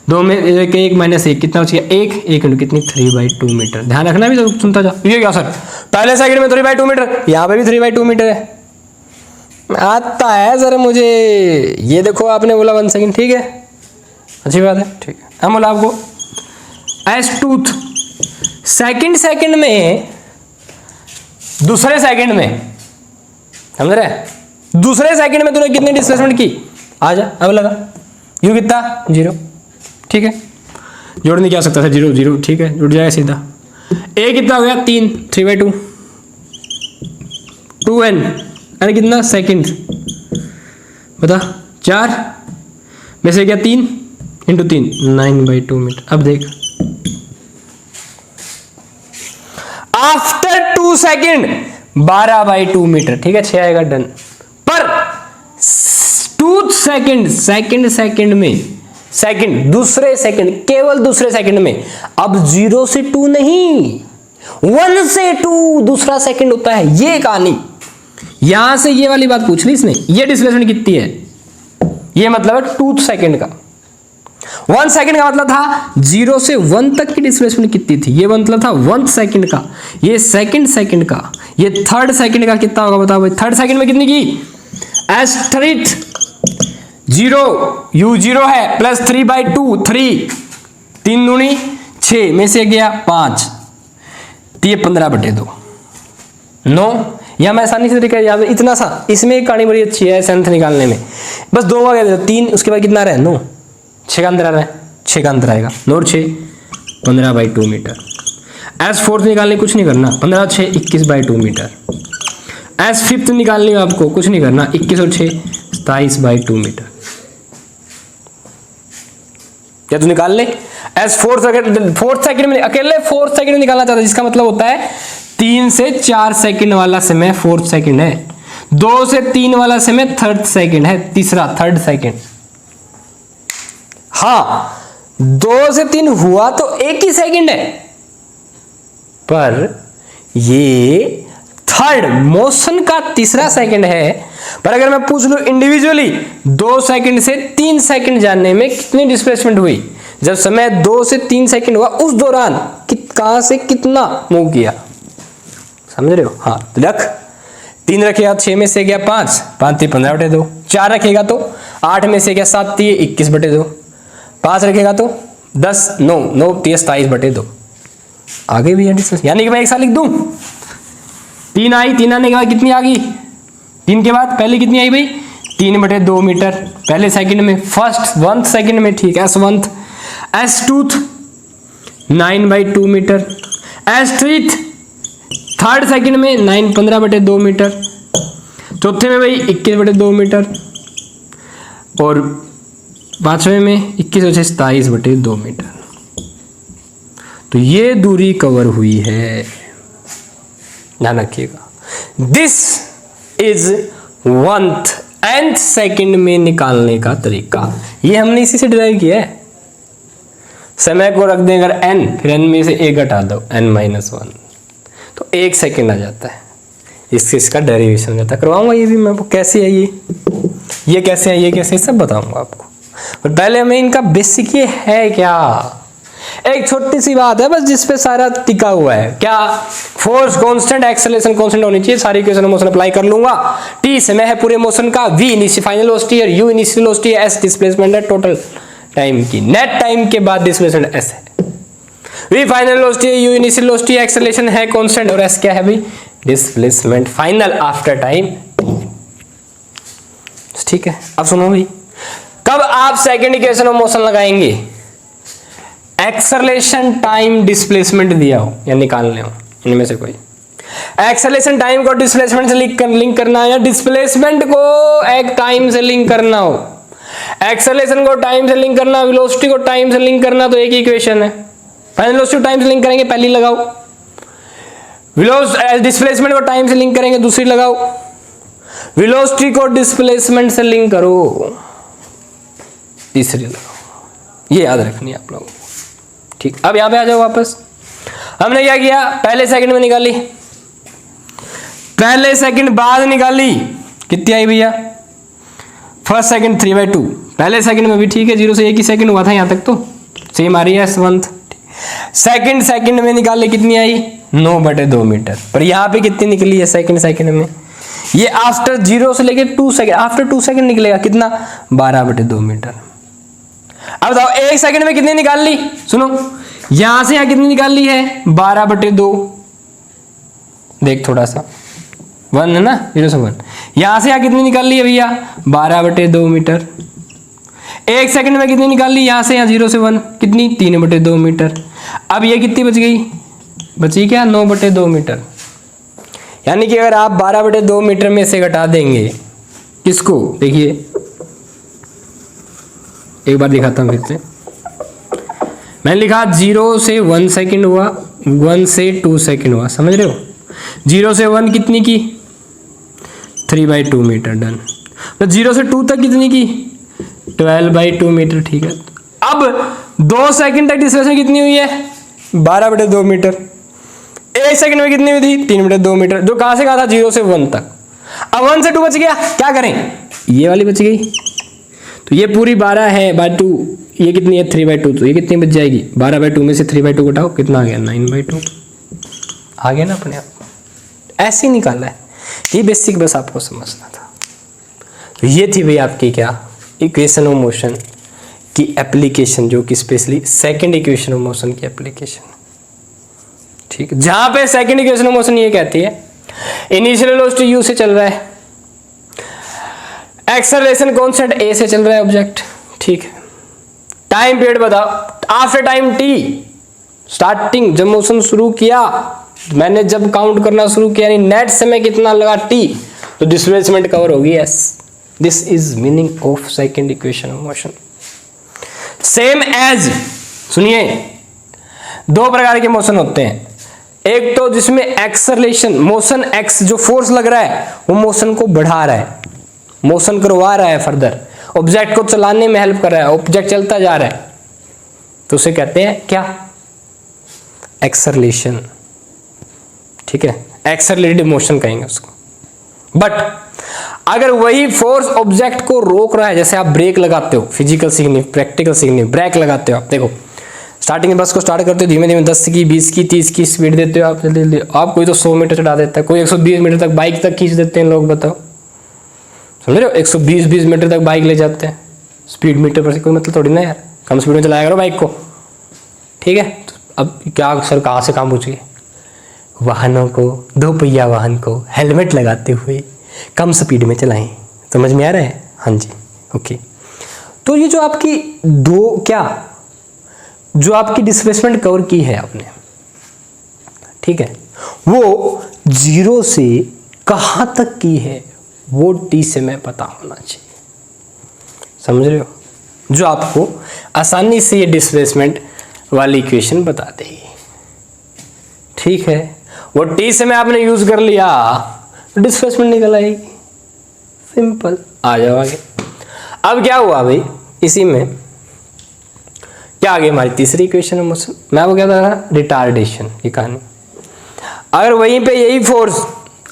2 में 1 -1 कितना हो गया 1 इंटू कितनी 3/2 मीटर। ध्यान रखना भी तो सुनता जा। ये क्या सर पहले सेकंड में 3/2 मीटर, यहाँ पे भी 3/2 मीटर है, आता है सर मुझे। ये देखो आपने बोला 1 सेकंड, ठीक है, अच्छी बात है, ठीक है। हम बोला आपको S2 सेकंड में दूसरे सेकंड में, समझ रहे, दूसरे सेकंड में तूने कितनी डिस्प्लेसमेंट की, आ जा। अब लगा U कितना 0, ठीक है, जोड़ नहीं क्या सकता था 0 0, ठीक है, जुड़ जाएगा सीधा। A कितना हो गया 3 3/2 2N यानी कितना सेकंड बता 4 में से क्या 3 इंटू 3 9/2 मीटर। अब देख आफ्टर 2 सेकंड 12/2 मीटर, ठीक है, 6 आएगा डन। पर 2 सेकंड में दूसरे सेकंड, केवल दूसरे सेकंड में, अब 0 से 2 नहीं 1 से 2 दूसरा सेकंड होता है, ये कहानी। यहां से ये वाली बात पूछ ली इसने, ये डिस्प्लेसमेंट कितनी है, ये मतलब है 2 सेकंड का। 1 सेकंड का मतलब था 0 से 1 तक की डिस्प्लेसमेंट कितनी थी, ये मतलब था 1 सेकंड का। ये सेकंड का, ये 3rd सेकंड का कितना होगा बताओ भाई। 3rd सेकंड में कितनी की, S3 0 U 0 है प्लस 3/2 3 3 दूनी 6 में से गया 5, तो ये 15/2 9। या मैं आसानी से तरीका याद, इतना सा, इसमें एक कहानी बड़ी अच्छी है सेंथ निकालने में, बस 2 आ गया 3, उसके बाद कितना रहा 9, 6 का अंतर आ रहा है, 6 का अंतर आएगा, 9 और 6 15/2 मीटर। S4 निकालने कुछ नहीं करना, 15 6 21/2 मीटर। S5 निकालनी आपको कुछ नहीं करना, 21 और 6 27/2 मीटर। क्या तू निकाल ले। S4 4th सेकंड में अकेले 4th सेकंड में निकालना चाहता है, जिसका मतलब होता है 3 से 4 सेकंड वाला समय 4th सेकंड है, 2 से 3 वाला समय 3rd सेकंड है, तीसरा 3rd सेकंड। हाँ 2 से 3 हुआ तो 1 ही सेकंड है, पर ये 3rd मोशन का तीसरा सेकंड है। पर अगर मैं पूछ लूं इंडिविजुअली 2 सेकंड से 3 सेकंड जानने में कितनी डिस्प्लेसमेंट हुई, जब समय 2 से 3 सेकंड हुआ उस दौरान कहां से कितना मूव किया, समझ रहे हो। हाँ तो रख 3 रखेगा 6 में से गया 5 5 3 15/2, 4 रखेगा तो 8 में से गया 7 3 21/2, 5 रखेगा तो 10 9 9 3 27/2। आगे भी यानी कि मैं एक साथ लिख दूं, 3 आई, 3 आने के बाद कितनी आ गई, 3 के बाद पहले कितनी आई भाई 3/2 मीटर पहले सेकंड में, फर्स्ट 1 सेकंड में, ठीक है। S1 S2 9/2 metre, S3 3rd second में 9 15/2 मीटर, चौथे में भाई 21/2 मीटर, और 5वें में 21 और 27/2 मीटर। तो ये दूरी कवर हुई है, ध्यान रखिएगा। दिस इज 1th सेकंड में निकालने का तरीका, ये हमने इसी से डिराइव किया है। समय को रख दें अगर n, फिर n में से एक घटा दो n-1, तो 1 सेकेंड आ जाता है। इसका डेरिवेशन हो जाता है। करवाऊंगा ये भी मैं, कैसे है ये कैसे है, ये कैसे, सब बताऊंगा आपको। पर पहले हमें इनका बेसिक ये है क्या, एक छोटी सी बात है बस जिसपे सारा टिका हुआ है। क्या? फोर्स कांस्टेंट, एक्सेलरेशन कांस्टेंट होनी चाहिए। सारी इक्वेशन मोशन अप्लाई कर लूंगा। टी समय है पूरे मोशन का, v इनिशियल फाइनल वेलोसिटी है, u इनिशियल वेलोसिटी है, s डिस्प्लेसमेंट है टोटल टाइम की, नेट टाइम के बाद डिस्प्लेसमेंट s है, v फाइनल वेलोसिटी है, u इनिशियल वेलोसिटी है, एक्सेलरेशन है कांस्टेंट और s क्या है भाई, डिस्प्लेसमेंट फाइनल आफ्टर टाइम। ठीक है, अब सुनो भाई, कब आप सेकंड इक्वेशन ऑफ मोशन लगाएंगे, एक्सेलरेशन टाइम डिस्प्लेसमेंट दिया हो या निकालने हो, इनमें से कोई एक्सेलरेशन टाइम को डिस्प्लेसमेंट से लिंक करना है या डिस्प्लेसमेंट को एक टाइम से लिंक करना हो, एक्सेलरेशन को टाइम से लिंक करना, वेलोसिटी को टाइम से लिंक करना, तो एक ही इक्वेशन है। फाइनल वेलोसिटी टाइम से लिंक करेंगे, पहली लगाओ, डिस्प्लेसमेंट को टाइम से लिंक करेंगे, दूसरी लगाओ, वेलोसिटी को डिस्प्लेसमेंट से लिंक करो, तीसरी लगाओ। ये याद रखनी है आप लोगों को। ठीक, अब यहां पे आ जाओ वापस। हमने क्या किया, पहले सेकंड में निकाली, पहले सेकंड बाद निकाली, कितनी आई भैया, फर्स्ट सेकंड 3/2, पहले सेकंड में भी ठीक है, 0 से 1 ही सेकंड हुआ था यहां तक, तो सेम आ रही है s1। सेकंड में निकाले, कितनी आई, 9/2 मीटर। पर यहां पे कितनी निकली है सेकंड में, ये आफ्टर 0 से लेके 2 सेकंड, आफ्टर 2 सेकंड निकलेगा कितना, 12/2 मीटर। अब बताओ 1 सेकंड में कितनी निकाल ली, सुनो, यहां से यहां कितनी निकाल ली है, 12/2, देख थोड़ा सा 1 है ना, 0 से 1, यहां से यहां कितनी निकाल ली है भैया, 12/2 मीटर। 1 सेकंड में कितनी निकाल ली, यहां से यहां 0 से 1, कितनी, 3/2 मीटर। अब ये कितनी बच गई, बची क्या, 9/2 मीटर। यानी कि अगर आप 12/2 मीटर में से घटा देंगे किसको, देखिए एक बार दिखाता हूं फिर से, मैंने लिखा 0 से 1 सेकंड हुआ, 1 से 2 सेकंड हुआ, समझ रहे हो, 0 से 1 कितनी की, 3/2 मीटर, डन। तो 0 से 2 तक कितनी की, 12/2 मीटर, ठीक है। अब 2 सेकंड तक डिस्प्लेसमेंट कितनी हुई है, 12/2 मीटर। 1 सेकंड में कितनी हुई थी, 3/2 मीटर, जो कहां से कहा था, 0 से 1 तक। अब 1 से 2 बच गया, क्या करें, ये वाली बच गई, तो ये पूरी 12 है बाय 2, ये कितनी है, 3/2, तो ये कितनी बच जाएगी, 12/2 में से 3/2 घटाओ, कितना आ गया, 9/2, आ गया ना अपने आप, ऐसे ही निकाला है। ये बेसिक बस आपको समझना था। तो ये थी भाई आपकी क्या, इक्वेशन ऑफ मोशन की एप्लीकेशन, जो कि specially second equation of motion की एप्लीकेशन। ठीक है, जहां पे सेकंड इक्वेशन ऑफ मोशन ये कहती है इनिशियल वेलोसिटी u से चल रहा है, एक्सेलरेशन कांस्टेंट a से चल रहा है ऑब्जेक्ट, ठीक है, टाइम पीरियड बताओ, आफ्टर टाइम t, स्टार्टिंग जब मोशन शुरू किया, मैंने जब काउंट करना शुरू किया, यानी नेट समय कितना लगा t, तो डिस्प्लेसमेंट कवर होगी s। This is meaning of second equation of motion. Same as, सुनिए, 2 प्रकार के मोशन होते हैं, एक तो जिसमें एक्सेलरेशन, मोशन x जो फोर्स लग रहा है वो मोशन को बढ़ा रहा है, मोशन करवा रहा है, फर्दर ऑब्जेक्ट को चलाने में हेल्प कर रहा है, ऑब्जेक्ट चलता जा रहा है, तो उसे कहते हैं क्या, एक्सेलरेशन। ठीक है, एक्सेलरेटेड मोशन कहेंगे उसको। बट अगर वही फोर्स ऑब्जेक्ट को रोक रहा है, जैसे आप ब्रेक लगाते हो, फिजिकल सीखने, प्रैक्टिकल सीखने, ब्रेक लगाते हो आप, देखो स्टार्टिंग में बस को स्टार्ट करते हो, धीमे धीमे 10 की, 20 की, 30 की स्पीड देते हो आप, जल्दी आप, कोई तो 100 मीटर चढ़ा देता है, कोई 120 मीटर तक बाइक तक खींच देते हैं लोग, बताओ, समझ रहे हो, 120 मीटर तक बाइक ले जाते हैं, स्पीड मीटर पर से कोई मतलब थोड़ी ना यार, कम स्पीड में चलाया करो बाइक को। ठीक है, तो अब क्या सर कहाँ से काम पूछिए, वाहनों को, 2 पहिया वाहन को हेलमेट लगाते हुए कम स्पीड में चलाएं, समझ में आ रहा है, हाँ जी, ओके। तो ये जो आपकी जो आपकी डिस्प्लेसमेंट कवर की है आपने, ठीक है, वो 0 से कहां तक की है, वो t से में पता होना चाहिए, समझ रहे हो, जो आपको आसानी से ये डिस्प्लेसमेंट वाली इक्वेशन बता देगी। ठीक है, वो t से में आपने यूज कर लिया, डिस्प्लेसमेंट निकल आएगी, सिंपल। आ जाओ आगे। अब क्या हुआ भाई, इसी में क्या आ गई हमारी तीसरी इक्वेशन ऑफ मोशन। मैं आपको क्या बता रहा था, रिटार्डेशन की कहानी। अगर वहीं पे यही फोर्स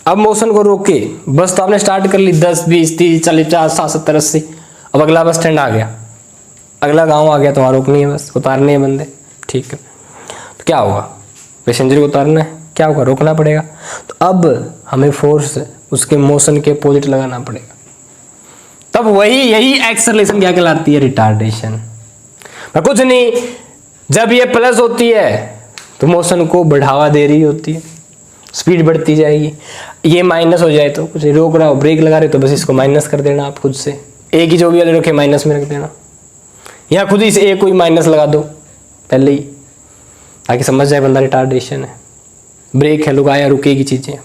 अब मोशन को रोके, बस तो आपने स्टार्ट कर ली 10 20 30 40 50 60 70 80, अब अगला बस स्टैंड आ गया, अगला गांव आ गया, तो वहाँ रोकनी है, बस उतारने हैं बंदे, ठीक है। तो क्या होगा, पैसेंजर को उतारना है, क्या होगा, रोकना पड़ेगा। तो अब हमें फोर्स उसके मोशन के अपोजिट लगाना पड़ेगा, तब यही एक्सेलरेशन क्या कहलाती है, रिटार्डेशन। कुछ नहीं, जब ये प्लस होती है तो मोशन को बढ़ावा दे रही होती है, स्पीड बढ़ती जाएगी। ये माइनस हो जाए तो कुछ रोक रहा हो, ब्रेक लगा रहे तो बस इसको माइनस कर देना आप खुद से, एक ही जो भी वाले रखे माइनस में रख देना, या खुद ही से एक कोई माइनस लगा दो पहले ही, ताकि समझ जाए बंदा रिटार्डेशन है। ब्रेक है, लगाया रुकेगी चीजें,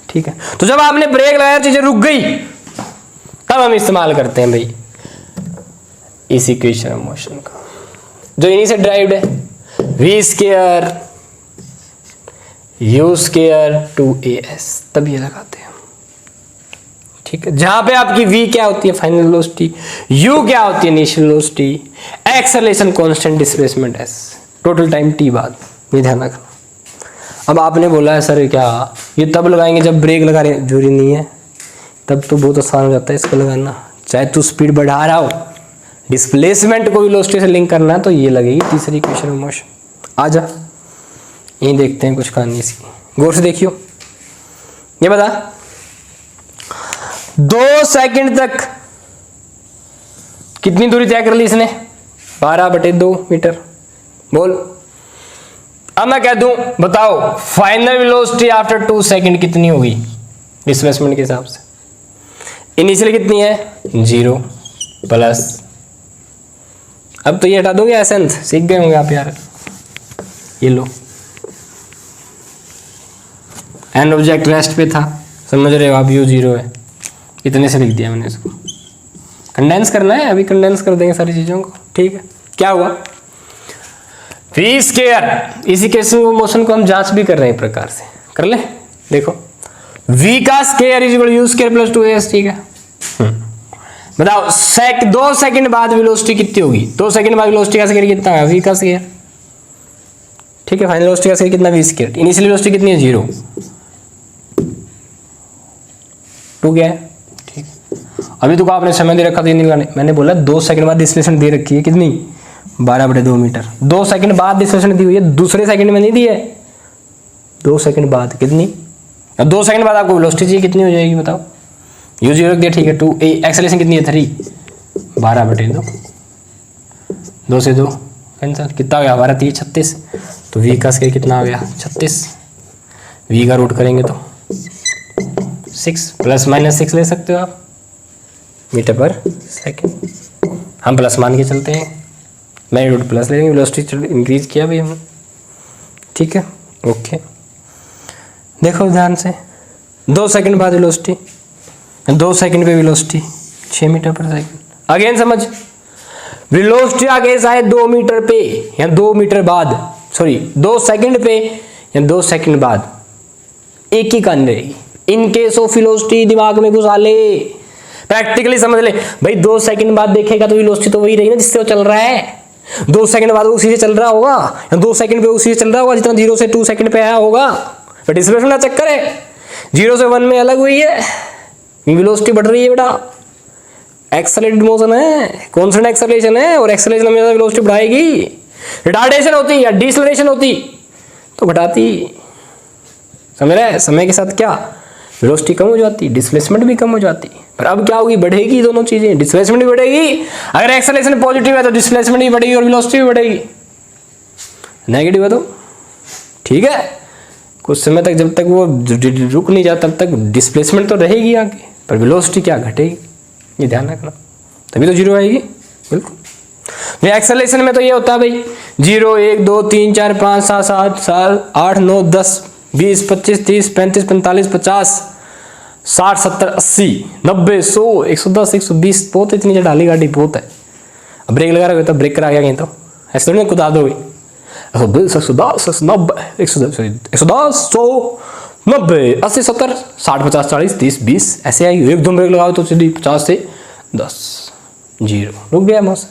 ठीक है। तो जब आपने ब्रेक लगाया चीजें रुक गई, तब हम इस्तेमाल करते हैं भाई इस इक्वेशन ऑफ मोशन का, जो इन्हीं से ड्राइव्ड है, v square u square 2as, तब ये लगाते हैं, ठीक है। जहां पे आपकी v क्या होती है, फाइनल वेलोसिटी, u क्या होती है, initial velocity, acceleration constant, displacement s, total time t बाद, ये ध्यान रखना। अब आपने बोला है सर क्या ये तब लगाएंगे जब ब्रेक लगा रहे, जरूरी नहीं है, तब तो बहुत आसान हो जाता है इसको लगाना। चाहे तू स्पीड बढ़ा रहा हो, डिस्प्लेसमेंट को वेलोसिटी से लिंक करना है तो ये लगेगी तीसरी इक्वेशन ऑफ मोशन। आ जा, यही देखते हैं कुछ कहानी इसकी, गौर से देखियो। ये बता, 2 सेकंड तक कितनी दूरी तय कर ली इसने, 12/2 मीटर। बोल, अब मैं कह दूं, बताओ फाइनल वेलोसिटी आफ्टर 2 सेकंड कितनी होगी डिस्प्लेसमेंट के हिसाब से। इनिशियल कितनी है, 0 प्लस, अब तो ये हटा दोगे एसेंथ, सीख गए होंगे आप यार। ये लो, एंड ऑब्जेक्ट रेस्ट पे था, समझ रहे हो आप, u 0 है, इतने से लिख दिया मैंने इसको। कंडेंस करना है, अभी कंडेंस कर देंगे सारी चीजों को, ठीक है। क्या हुआ, v स्क्वायर, इसी केस में मोशन को हम जांच भी कर रहे हैं एक प्रकार से, कर ले। देखो v का square is equal u square plus 2as, ठीक है। बताओ 2 सेकंड बाद वेलोसिटी कितनी होगी, 2 सेकंड बाद वेलोसिटी का स्क्वायर कितना है, v का स्क्वायर, ठीक है। फाइनल वेलोसिटी का स्क्वायर कितना, v स्क्वायर। इनिशियल वेलोसिटी कितनी है, 0, 2 क्या है, ठीक। अभी तो आपने समय दे रखा था निकालने, मैंने बोला 2 सेकंड बाद डिस्प्लेसमेंट दे रखी है कितनी, 12/2 मीटर। 2 सेकंड बाद डिस्प्लेसमेंट दी हुई है, दूसरे सेकंड में नहीं दी है, 2 सेकंड बाद कितनी, 2 सेकंड बाद आपको वेलोसिटी चाहिए कितनी हो जाएगी, बताओ। u 0 रख दिया, ठीक है। 2 एक्सेलरेशन कितनी है, 3, 12/2, 2 से 2 कैंसिल, कितना हो गया हमारा 3 36, तो v का स्क्वायर कितना आ गया, 36, v का रूट करेंगे तो 6 प्लस माइनस 6 ले सकते हो आप मीटर पर सेकंड, हम प्लस मान के चलते हैं, मैं रूट प्लस ले लेंगे, वेलोसिटी इंक्रीज किया भाई हमने, ठीक है, ओके। देखो ध्यान से, 2 सेकंड बाद वेलोसिटी, 2 सेकंड पे वेलोसिटी 6 मीटर पर सेकंड। अगेन समझ, वेलोसिटी आगे चाहे 2 मीटर पे या 2 मीटर बाद, सॉरी 2 सेकंड पे या 2 सेकंड बाद, एक ही कहानी रहेगी। इन केस ऑफ वेलोसिटी दिमाग में घुसा ले, प्रैक्टिकली समझ ले भाई। 2 सेकंड बाद देखेगा तो वेलोसिटी तो वही रही ना जिससे वो चल रहा है। 2 सेकंड बाद उसी से चल रहा होगा, या 2 सेकंड पे उसी से चल रहा होगा जितना 0 से 2 सेकंड पे आया होगा। बट डिस्प्लेसमेंट का चक्कर है, 0 से 1 में अलग हुई है, वेलोसिटी बढ़ रही है बेटा, एक्सेलरेटेड मोशन है, कांस्टेंट एक्सेलरेशन है, और एक्सेलरेशन में वेलोसिटी बढ़ाएगी। रिटार्डेशन होती या डिसलेरेशन होती तो घटाती, समझ रहे हैं। समय के साथ क्या वेलोसिटी कम हो जाती, डिस्प्लेसमेंट भी कम हो जाती, पर अब क्या होगी, बढ़ेगी दोनों चीजें, डिस्प्लेसमेंट भी बढ़ेगी। अगर एक्सेलरेशन पॉजिटिव है तो डिस्प्लेसमेंट भी बढ़ेगी और वेलोसिटी भी बढ़ेगी। नेगेटिव है तो ठीक है, कुछ समय तक जब तक वो रुक नहीं जाता तब तक डिस्प्लेसमेंट तो रहेगी आगे, पर वेलोसिटी क्या घटेगी, ये ध्यान रखना, तभी तो 0 आएगी। बिल्कुल, एक्सेलरेशन में तो ये होता है भाई 0 1 2 3 4 5 6 7 8 9 10 20 25 30 35 45 50 60 70 80 90 100 110 120, बहुत इतनी डाली गाड़ी बहुत है। अब ब्रेक लगा रहे हो तो ब्रेक करा गया कहीं, तो ऐसे थोड़ी ना कुदा दोगे। 110 110 90 110 100 90 80 70 60 50 40 30 20 ऐसे आएगी। एकदम ब्रेक लगाओ तो सीधी 50 से 10 0 रुक गया मौसम।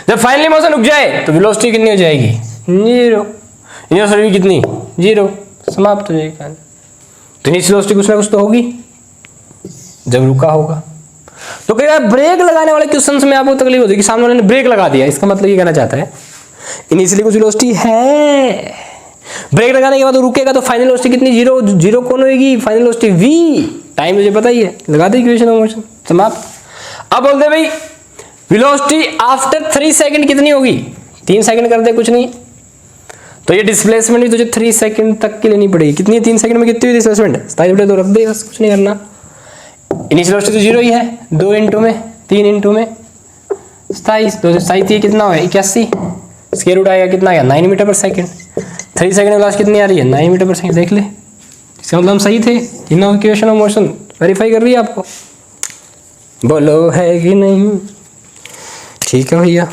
जब फाइनली मोशन रुक जाए तो वेलोसिटी कितनी हो जाएगी? 0। इनिशियल वेलोसिटी कितनी? 0। समाप्त हो जाएगी कहानी। तो इनिशियल वेलोसिटी कुछ ना कुछ तो होगी जब रुका होगा। तो कई बार ब्रेक लगाने वाले क्वेश्चंस में आपको तकलीफ होती है कि सामने वाले ने ब्रेक लगा दिया, इसका मतलब ये कहना चाहता है इनिशियली कुछ वेलोसिटी है, ब्रेक लगाने के बाद वो रुकेगा तो फाइनल वेलोसिटी कितनी? 0। 0 कौन होगी? Final velocity v। टाइम मुझे पता ही है, लगा दे इक्वेशन ऑफ मोशन, समाप्त। अब बोलते भाई वेलोसिटी आफ्टर 3 सेकंड कितनी होगी? 3 सेकंड कर दे कुछ नहीं, तो ये डिस्प्लेसमेंट भी तुझे 3 सेकंड तक की लेनी पड़ेगी। कितनी है 3 सेकंड में? कितनी हुई डिस्प्लेसमेंट? 27 तो रख दे, बस कुछ नहीं करना। इनिशियल वेलोसिटी तो 0 ही है, 2 इंटू में 3 इंटू में 27, 2 से 27 कितना होगा? 81। स्क्वायर रूट आएगा कितना? आया 9 मीटर पर सेकंड। 3 सेकंड में वेलोसिटी कितनी आ रही है? 9 मीटर पर सेकंड। देख ले, इसका मतलब हम सही थे। तीनों इक्वेशन ऑफ मोशन वेरीफाई कर रही है आपको, बोलो है कि नहीं? ठीक है भैया।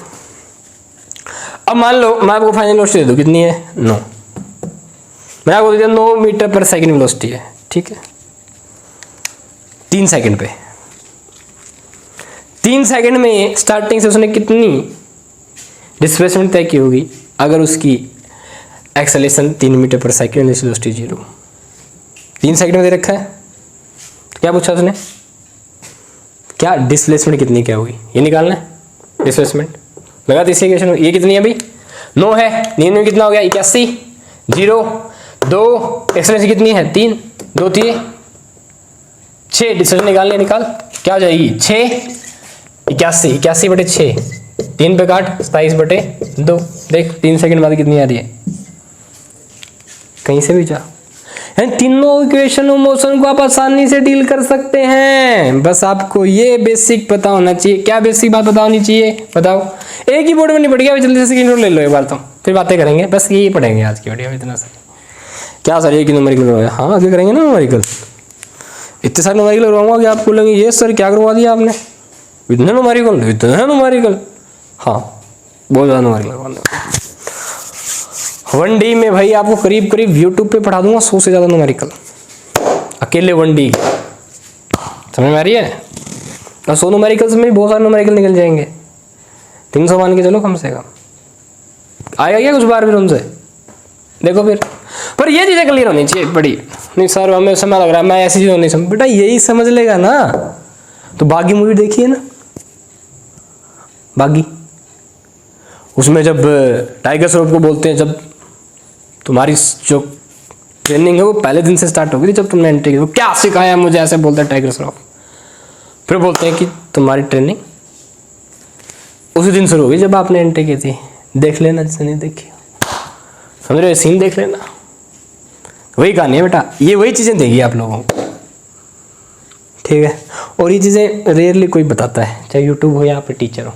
अब मान लो मैं आपको फाइनल वेलोसिटी दे दूं, कितनी है? 9। मैं आपको दे दिया 9 मीटर पर सेकंड वेलोसिटी है, ठीक है, 3 सेकंड पे। 3 सेकंड में स्टार्टिंग से उसने कितनी डिस्प्लेसमेंट तय की होगी अगर उसकी एक्सेलरेशन 3 मीटर पर सेकंड, इनिशियल वेलोसिटी 0। 3 सेकंड में दे रखा है, क्या पूछा उसने? क्या डिस्प्लेसमेंट कितनी क्या होगी ये निकालना है। डिस्प्लेसमेंट लगा तीसरी इक्वेशन, ये कितनी है भाई? 9 है, 9 में कितना हो गया? 81। 0 2 एक्सेलरेशन कितनी है? 3 2 3 6। डिस्प्लेसमेंट निकालने, निकाल, क्या हो जाएगी? 6 81 81 बटे 6, 3 पे काट, 27 बटे 2। देख 3 सेकंड बाद कितनी आ रही है? कहीं से भी जा, तीनों इक्वेशन ऑफ मोशन को आप आसानी से डील कर सकते हैं। बस आपको ये बेसिक पता होना चाहिए। क्या बेसिक बात पता होनी चाहिए? बताओ। एक ही बोर्ड में नहीं पड़ गया, जल्दी से स्क्रीनशॉट ले लो एक बार, तो फिर बातें करेंगे। बस यही पढ़ेंगे आज की वीडियो में, इतना सर। क्या सर ये कि न्यूमेरिकल करवाया? हाँ आगे करेंगे ना न्यूमेरिकल। इतने सारे न्यूमेरिकल करवाऊंगा कि आप बोलेंगे ये सर क्या करवा दिया आपने, इतने न्यूमेरिकल, इतने न्यूमेरिकल। हाँ बहुत ज़्यादा न्यूमेरिकल करवाने। 1D में भाई आपको करीब करीब यूट्यूब पे पढ़ा दूंगा 100 से ज़्यादा न्यूमेरिकल, अकेले 1D। समझ में आ रही है? और 100 न्यूमेरिकल्स में बहुत सारे न्यूमेरिकल निकल जाएंगे। 300 मान के चलो कम से कम। आएगा क्या कुछ बार फिर उनसे? देखो फिर, पर ये चीज़ें क्लियर होनी चाहिए बड़ी। नहीं सर हमें समय लग रहा है, मैं ऐसी चीज़ नहीं समझ। बेटा यही समझ लेगा ना तो बागी मूवी देखिए ना, बागी। उसमें जब टाइगर श्रॉफ को बोलते हैं जब तुम्हारी जो ट्रेनिंग है वो पहले दिन से स्टार्ट होगी थी जब तुमने एंट्री की, वो क्या सिखाया मुझे, ऐसे बोलता है टाइगर श्रॉफ। फिर बोलते हैं कि तुम्हारी ट्रेनिंग उसी दिन शुरू होगी जब आपने एंट्री की थी। देख लेना जिसने नहीं देखी, समझ रहे? सीन देख लेना, वही कहानी है बेटा। ये वही चीज़ें देगी आप लोगों को, ठीक है। और ये चीज़ें रेयरली कोई बताता है, चाहे यूट्यूब हो या फिर टीचर हो।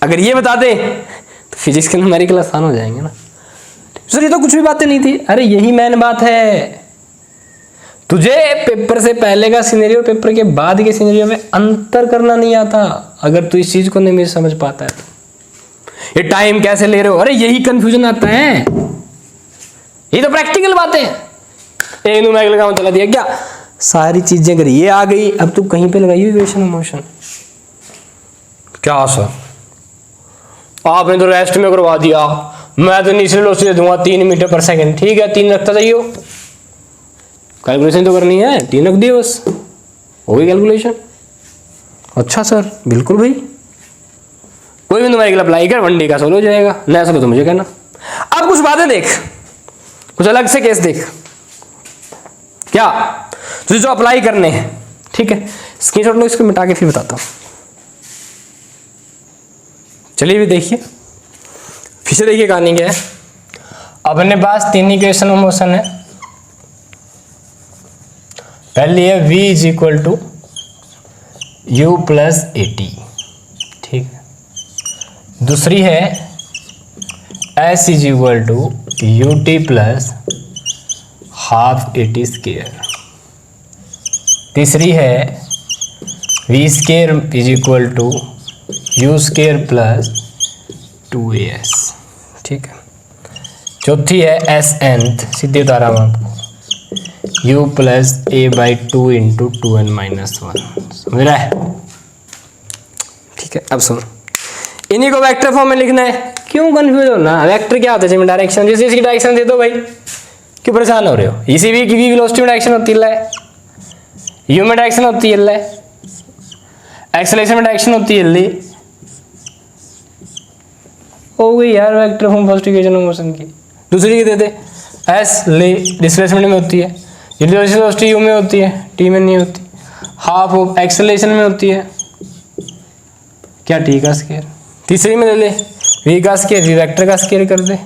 अगर ये बता दे तो फिजिक्स के न्यूमेरिकल आसान हो जाएंगे ना। सर ये तो कुछ भी बातें नहीं थी। अरे यही मेन बात है, तुझे पेपर से पहले का सिनेरियो और पेपर के बाद के सिनेरियो में अंतर करना नहीं आता। अगर तू इस चीज को नहीं समझ पाता है तो ये टाइम कैसे ले रहे हो, अरे यही कंफ्यूजन आता है। ये तो प्रैक्टिकल बातें हैं। एक न्यूमेरिकल काम चला दिया क्या, सारी चीजें करी, ये आ गई, अब तू कहीं पे लगाई इक्वेशन ऑफ मोशन। क्या सर आपने तो रेस्ट में करवा दिया, मैं तो इनिशियल वेलोसिटी दे दूंगा 3 मीटर पर सेकंड। ठीक है 3 रखता जाइए, कैलकुलेशन तो करनी है, 3 रख दिए बस, हो गई कैलकुलेशन। अच्छा सर बिल्कुल भाई, कोई भी न्यूमेरिकल अप्लाई कर 1D का सोल्व हो जाएगा, नया सोल्व तो मुझे कहना। अब कुछ बातें देख, कुछ अलग से केस देख, क्या तुझे जो अप्लाई करने हैं, ठीक है। स्क्रीनशॉट लो, इसको मिटा के फिर बताता हूँ। चलिए भी देखिए, फिर से देखिए कहानी क्या है। अपने पास 3 इक्वेशन ऑफ मोशन है। पहली है v is equal to U plus AT, ठीक है। दूसरी है s is equal to UT plus half AT square. तीसरी है v square is equal to U square plus 2as, ठीक है। चौथी है SN, सीधे उतारा हूँ आपको, u plus a/2 into 2n-1, समझ रहा है? ठीक है। अब सुन, इन्हीं को वेक्टर फॉर्म में लिखना है। क्यों कंफ्यूज हो ना, वेक्टर क्या होता है? डायरेक्शन, जैसे इसकी डायरेक्शन दे दो भाई, क्यों परेशान हो रहे हो? इसी वी की वेलोसिटी में डायरेक्शन होती है, यू में डायरेक्शन होती है, एक्सेलरेशन में डायरेक्शन होती है। हो गई यार vector form first equation of motion की। दूसरी की दे दे, एस ले डिस्प्लेसमेंट में होती है, वेलोसिटी यू में होती है, टी में नहीं होती। हाफ ऑफ एक्सेलरेशन में होती है क्या, टी का स्क्वायर। तीसरी में ले ले, वी का स्क्वायर वी वेक्टर का स्क्वायर कर दे,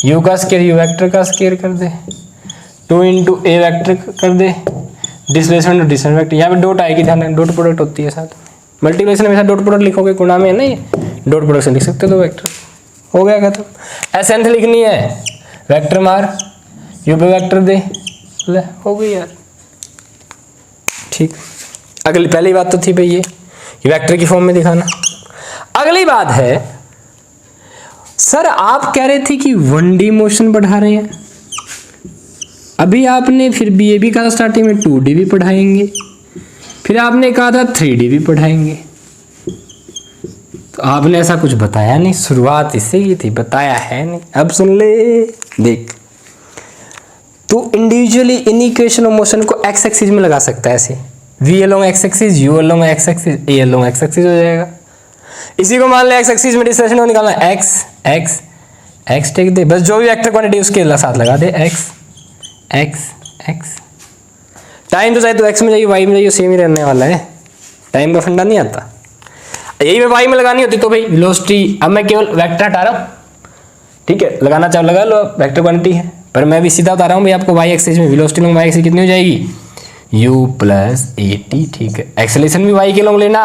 यू का स्क्वायर यू वेक्टर का स्क्वायर कर दे, 2 इंटू ए वेक्टर कर दे, डिस्प्लेसमेंट और डिस्टेंस वेक्टर। यहाँ पे डॉट आएगी, ध्यान रखना डॉट प्रोडक्ट होती है साथ में। मल्टीप्लिकेशन में डॉट प्रोडक्ट लिखोगे, गुणा में है ना, ये डॉट प्रोडक्ट से लिख सकते हो तो वेक्टर हो गया खत्म। एसेंथ लिखनी है, वेक्टर मार, यू पे वेक्टर दे, ले हो गई यार। ठीक, अगली पहली बात तो थी भाई ये वेक्टर की फॉर्म में दिखाना। अगली बात है, सर आप कह रहे थे कि 1D मोशन पढ़ा रहे हैं, अभी आपने फिर भी ये भी कहा स्टार्टिंग में 2D भी पढ़ाएंगे, फिर आपने कहा था 3D भी पढ़ाएंगे, तो आपने ऐसा कुछ बताया नहीं, शुरुआत इससे ही थी, बताया है नहीं। अब सुन ले, देख तू individually in equation of motion को एक्स एक्सिस में लगा सकता है, ऐसे v along x axis, u along x axis, a along x axis हो जाएगा। इसी को मान ले एक्स एक्सिस में डिस्प्लेसमेंट को निकालना है, x x x टेक दे, बस जो भी वेक्टर क्वांटिटी उसके साथ लगा दे, x x x। टाइम तो चाहे तो x में जाइए y में जाइए सेम ही रहने वाला है, टाइम का फंडा नहीं आता। यही मैं y में लगानी होती तो भाई वेलोसिटी, अब मैं केवल वेक्टर हटा रहा हूँ, ठीक है, लगाना चाहो लगा लो, वेक्टर क्वांटिटी है, पर मैं भी सीधा बता रहा हूँ भाई आपको y एक्सिस में वेलोसिटी लॉन्ग y एक्सिस कितनी हो जाएगी, u प्लस ए टी, ठीक है। एक्सेलरेशन भी y के लॉन्ग लेना,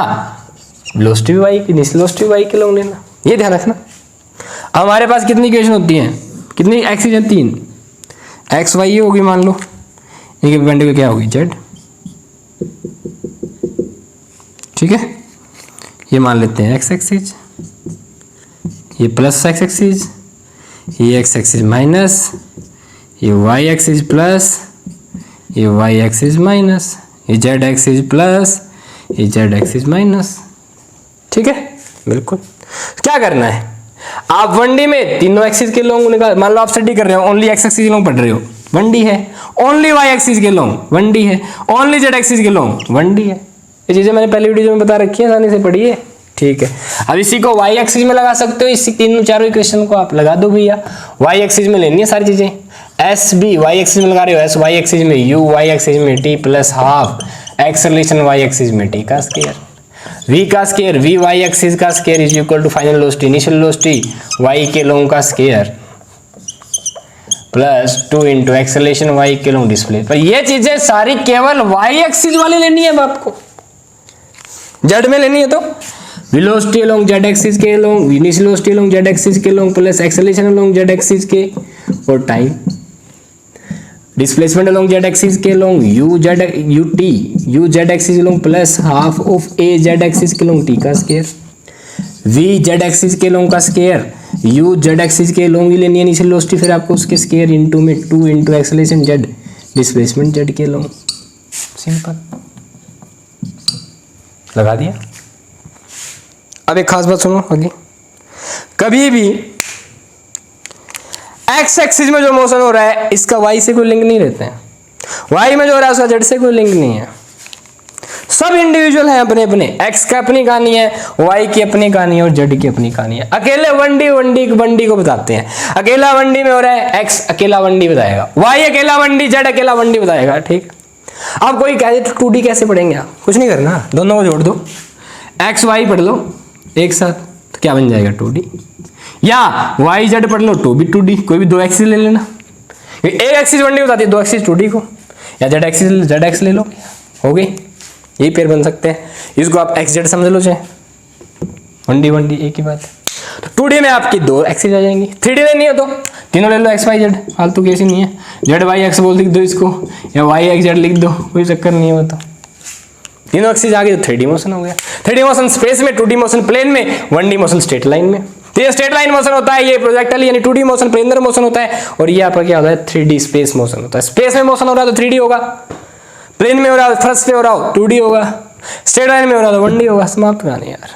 वेलोसिटी भी y की, वेलोसिटी भी y के लॉन्ग लेना, ये ध्यान रखना। अब हमारे पास कितनी इक्वेशन होती हैं, कितनी एक्सिस है, 3, एक्स वाई ये होगी मान लो, ये परपेंडिकुलर क्या होगी, z, ठीक है। ये मान लेते हैं x एक्सिस, ये प्लस x एक्सिस, ये x एक्सिस माइनस, ये y एक्सिस प्लस, ये y एक्सिस माइनस, ये z एक्सिस प्लस, ये z एक्सिस माइनस, ठीक है। बिल्कुल, क्या करना है, आप 1D में तीनों एक्सिस के लॉन्ग निकाल, मान लो आप स्टडी कर रहे हो, ओनली x एक्सिस के लॉन्ग पढ़ रहे हो, 1D है, ओनली y एक्सिस के लॉन्ग 1D है, ओनली z एक्सिस के लॉन्ग 1D है। ये चीजें मैंने पहली वीडियो में बता रखी है, आसानी से पढ़िए, ठीक है। अब इसी को y एक्सिस में लगा सकते हो, इसी तीनों चारों इक्वेशन को आप लगा दो भैया, y एक्सिस में लेनी है सारी चीजें, एस बी y एक्सिस में लगा रहे हो, एस y एक्सिस में, u y एक्सिस में, t plus half acceleration y axis में, t का स्क्वायर, v का स्क्वायर, v y एक्सिस का square is equal to final velocity, initial velocity y के लॉन्ग का square plus 2 into acceleration y के लॉन्ग डिस्प्ले। पर ये चीजें सारी केवल y एक्सिस वाली लेनी है, आपको z में लेनी है तो वेलोसिटी अलोंग z एक्सिस के long, initial velocity along z axis के long plus acceleration along z axis के, और time displacement along z axis के लॉन्ग u z एक्सिस के long plus half of a z axis के लॉन्ग t का स्क्वायर, v z एक्सिस के लॉन्ग का स्क्वायर, u z एक्सिस के लॉन्ग ही लेनी है इनिशियल वेलोसिटी, फिर आपको उसके स्क्वायर इनटू में 2 into acceleration z displacement z के लॉन्ग, सिंपल लगा दिया। अब एक खास बात सुनो आगे, कभी भी एक्स एक्सिस में जो मोशन हो रहा है इसका वाई से कोई लिंक नहीं रहते हैं, वाई में जो हो रहा है उसका जेड से कोई लिंक नहीं है, सब इंडिविजुअल है अपने अपने, एक्स की अपनी कहानी है, वाई की अपनी कहानी है और जेड की अपनी कहानी है। अकेले 1D को बताते हैं, अकेला 1D में हो रहा है, एक्स अकेला 1D बताएगा, वाई अकेला 1D, जेड अकेला 1D बताएगा, ठीक। अब कोई कहे तो 2D कैसे पढ़ेंगे आप, कुछ नहीं करना, दोनों को जोड़ दो, एक्स वाई पढ़ लो एक साथ तो क्या बन जाएगा 2D, या वाई जेड पढ़ लो तो भी 2D, कोई भी 2 एक्सिस ले लेना, एक एक्सिस 1D बताती है, 2 एक्सिस 2D को, या जेड एक्स ले लो, हो गई, यही पेयर बन सकते हैं। इसको आप एक्स जेड समझ लो, चाहे 1D एक ही बात है। तो 2D में आपकी 2 एक्सिस आ जाएंगी, 3D लेनी हो तो तीनों ले लो, एक्स वाई जेड, फालतू केस ही नहीं है, जेड वाई एक्स बोल लिख दो इसको, या वाई एक्स जेड लिख दो, कोई चक्कर नहीं है, तो तीनों एक्सिस आ गई तो 3D मोशन हो गया। 3D मोशन स्पेस में, 2D मोशन प्लेन में, 1D मोशन स्ट्रेट लाइन में। तो ये स्ट्रेट लाइन मोशन होता है, ये प्रोजेक्टाइल यानी 2D मोशन प्लेनर मोशन होता है, और ये आपका क्या होता है 3D स्पेस मोशन होता है। स्पेस में मोशन हो रहा है तो 3D होगा, प्लेन में हो रहा है, फर्श पे हो रहा हो 2D होगा, स्ट्रेट लाइन में हो रहा है तो 1D होगा, समाप्त कहानी यार।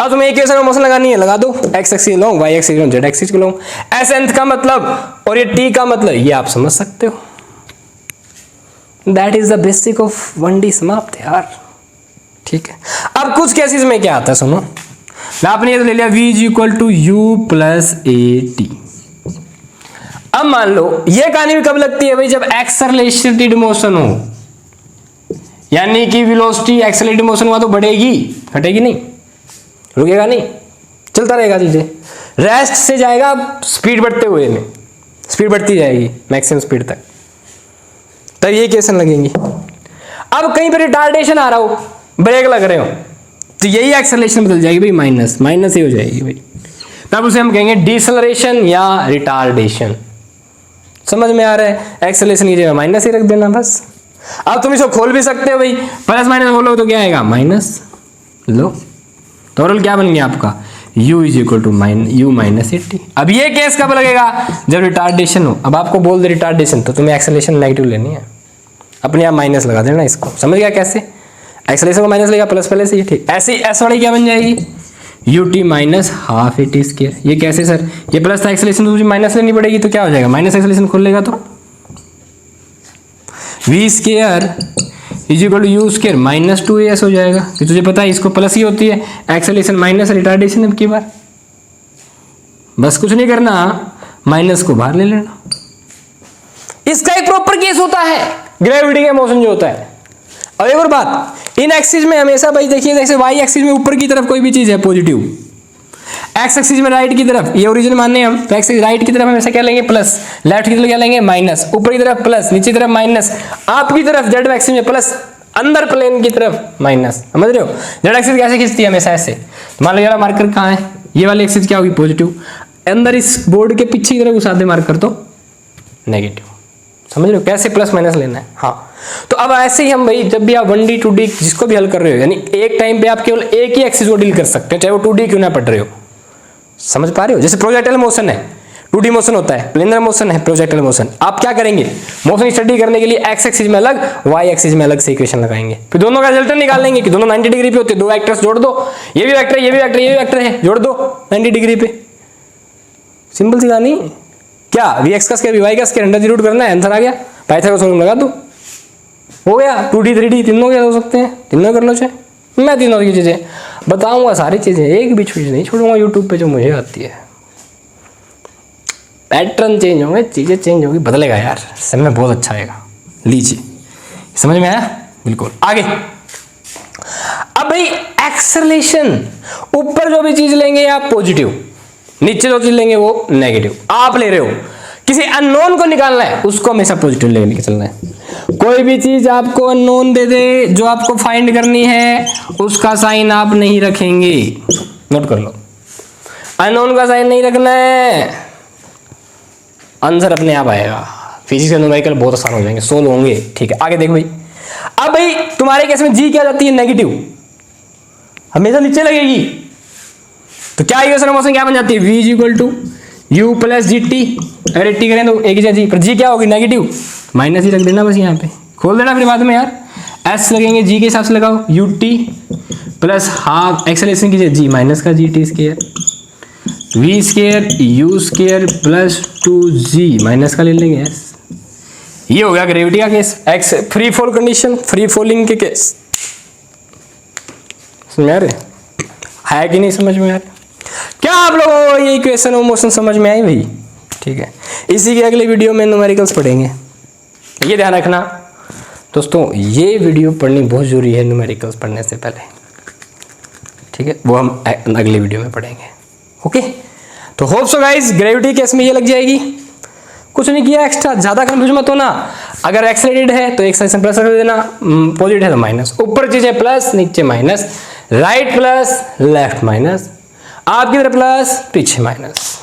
अब तुम्हें इक्वेशन में मोशन लगानी है, लगा दो, एक्स एक्सिस लो, वाई एक्सिस लो, जेड एक्सिस लो, एस nth का मतलब और ये टी का मतलब ये आप समझ सकते हो। That is the basic of 1D समाप्त यार। ठीक है, अब कुछ केसेस में क्या आता है सुनो, आपने ये तो ले लिया v is equal to U plus A T. अब मान लो ये कहानी भी कब लगती है भाई, जब एक्सेलरेटेड मोशन हो, यानी कि वेलोसिटी एक्सेलरेटेड मोशन हुआ तो बढ़ेगी, घटेगी नहीं, रुकेगा नहीं, चलता रहेगा चीजें, रेस्ट से जाएगा स्पीड बढ़ते हुए में, स्पीड बढ़ती जाएगी मैक्सिमम स्पीड तक, तब ये केसन लगेंगी। अब कहीं पर रिटार्डेशन आ रहा हो, ब्रेक लग रहे हो, तो यही एक्सेलरेशन बदल जाएगी भाई, माइनस माइनस ही हो जाएगी भाई, तब उसे हम कहेंगे डिसेलरेशन या रिटार्डेशन। समझ में आ रहा है, एक्सेलरेशन की जगह माइनस ही रख देना बस। अब तुम इसको खोल भी सकते हो भाई, प्लस माइनस खोलो तो क्या आएगा, माइनस लो, तो ओवरऑल क्या बन गया आपका, u is equal to U minus A T. अब ये केस कब लगेगा, जब रिटार्डेशन हो। अब आपको बोल दे रिटार्डेशन, तो तुम्हें एक्सेलरेशन नेगेटिव लेनी है, अपने आप माइनस लगा देना इसको, समझ गया कैसे, एक्सेलरेशन को माइनस लेगा प्लस पहले से ही, ठीक। ऐसे एस वाली क्या बन जाएगी, U T minus half A T square. ये कैसे सर, ये प्लस था, एक्सेलरेशन तो मुझे माइनस लेनी पड़ेगी, तो क्या हो जाएगा, माइनस एक्सेलरेशन खोल लेगा तो V square is equal to U square minus 2as हो जाएगा, कि तुझे पता है इसको प्लस ही होती है, एक्सेलरेशन माइनस रिटार्डेशन अब की बार, बस कुछ नहीं करना, माइनस को बाहर ले लेना। इसका एक प्रॉपर केस होता है ग्रेविटी का मोशन जो होता है। अब एक और बात, इन एक्सिस में हमेशा भाई देखिए, जैसे वाई एक्सिस में ऊपर की तरफ कोई भी चीज है पॉजिटिव, एक्स एक्सिस में राइट की तरफ, ये ओरिजिन मानने हम, तो एक्सिस राइट की तरफ हमेशा क्या लेंगे प्लस, लेफ्ट की तरफ क्या लेंगे माइनस, ऊपर की तरफ प्लस, नीचे की तरफ माइनस, आपकी तरफ जेड एक्सिस में प्लस, अंदर प्लेन की तरफ माइनस, समझ रहे हो। जेड एक्सिस कैसे खींचती है हमेशा ऐसे, मान लो यार मार्कर कहाँ है, ये वाली एक्सिस क्या होगी पॉजिटिव, अंदर इस बोर्ड के पीछे की तरफ घुसा दे मार्कर तो नेगेटिव, समझ रहे हो कैसे प्लस माइनस लेना है। हाँ, तो अब ऐसे ही हम भाई जब भी आप 1D 2D जिसको भी हल कर रहे हो, यानी एक टाइम पे आप केवल एक ही एक्सिस को डील कर सकते हो, चाहे वो 2D क्यों ना पढ़ रहे हो, समझ पा रहे हो। जैसे प्रोजेक्टाइल मोशन है, 2D मोशन होता है, प्लेनर मोशन है, प्रोजेक्टाइल मोशन। आप क्या करेंगे, मोशन स्टडी करने के लिए एक्स एक्सिस में अलग, वाई एक्सिस में अलग से इक्वेशन लगाएंगे, फिर दोनों का रिजल्ट निकाल लेंगे कि दोनों 90 डिग्री पे होते हैं, दो वेक्टर्स जोड़ दो, ये भी वेक्टर, ये भी वेक्टर, ये भी वेक्टर है, जोड़ दो 90 डिग्री पे, सिंपल सी कहानी। क्या वी एक्स का स्क्वायर वी वाई का स्क्वायर अंडर द रूट करना है, आंसर आ गया, पाइथागोरस थ्योरम लगा दो, हो गया। 2D 3D तीनों क्या हो सकते हैं, तीनों कर लो, चाहे मैं तीनों की चीजें बताऊंगा, सारी चीजें, एक भी चीज नहीं छोड़ूंगा यूट्यूब पे जो मुझे आती है। पैटर्न चेंज होंगे, चीजें चेंज होगी, बदलेगा यार, समय बहुत अच्छा आएगा। लीजिए, समझ में आया, बिल्कुल। आगे अब भाई एक्सेलरेशन, ऊपर जो भी चीज लेंगे आप पॉजिटिव, नीचे जो चीज लेंगे वो नेगेटिव। आप ले रहे हो किसी अननोन को निकालना है, उसको हमेशा पॉजिटिव लेके चलना है। कोई भी चीज आपको अननोन दे दे, जो आपको फाइंड करनी है, उसका साइन आप नहीं रखेंगे, नोट कर लो, अननोन का साइन नहीं रखना है, आंसर अपने आप आएगा। फिजिक्स के न्यूमेरिकल बहुत आसान हो जाएंगे, सोल्व होंगे, ठीक है। आगे देख भाई, अब भाई तुम्हारे केस में जी क्या जाती है नेगेटिव, हमेशा नीचे लगेगी, तो क्या इक्वेशन ऑफ मोशन क्या बन जाती है, v is equal to U plus G T, अगर टी करें तो एक ही जी, पर जी क्या होगी नेगेटिव, माइनस ही रख देना बस, यहाँ पे खोल देना, फिर बाद में यार एस लगेंगे, जी के हिसाब से लगाओ, U T plus half acceleration कीजिए जी माइनस का G T square, V square U square plus 2g minus का ले लेंगे एस। ये हो गया ग्रेविटी का case, ex free fall condition, free falling के केस, समझ में आ रहे है कि नहीं, समझ में आ रहे, क्या आप लोगों को ये इक्वेशन ऑफ मोशन समझ में आई भाई, ठीक है। इसी के अगले वीडियो में न्यूमेरिकल्स पढ़ेंगे, ये ध्यान रखना दोस्तों, ये वीडियो पढ़नी बहुत जरूरी है न्यूमेरिकल्स पढ़ने से पहले, ठीक है, वो हम अगले वीडियो में पढ़ेंगे, ओके। तो hope so guys, gravity case में ये लग जाएगी, कुछ नहीं किया एक्स्ट्रा, ज्यादा कंफ्यूज मत होना। अगर एक्सेलरेटेड है तो एक साइड से प्लस कर देना, पॉजिटिव है तो माइनस, ऊपर चीजें प्लस नीचे minus, right plus left minus, आपकी तरफ प्लस पीछे माइनस,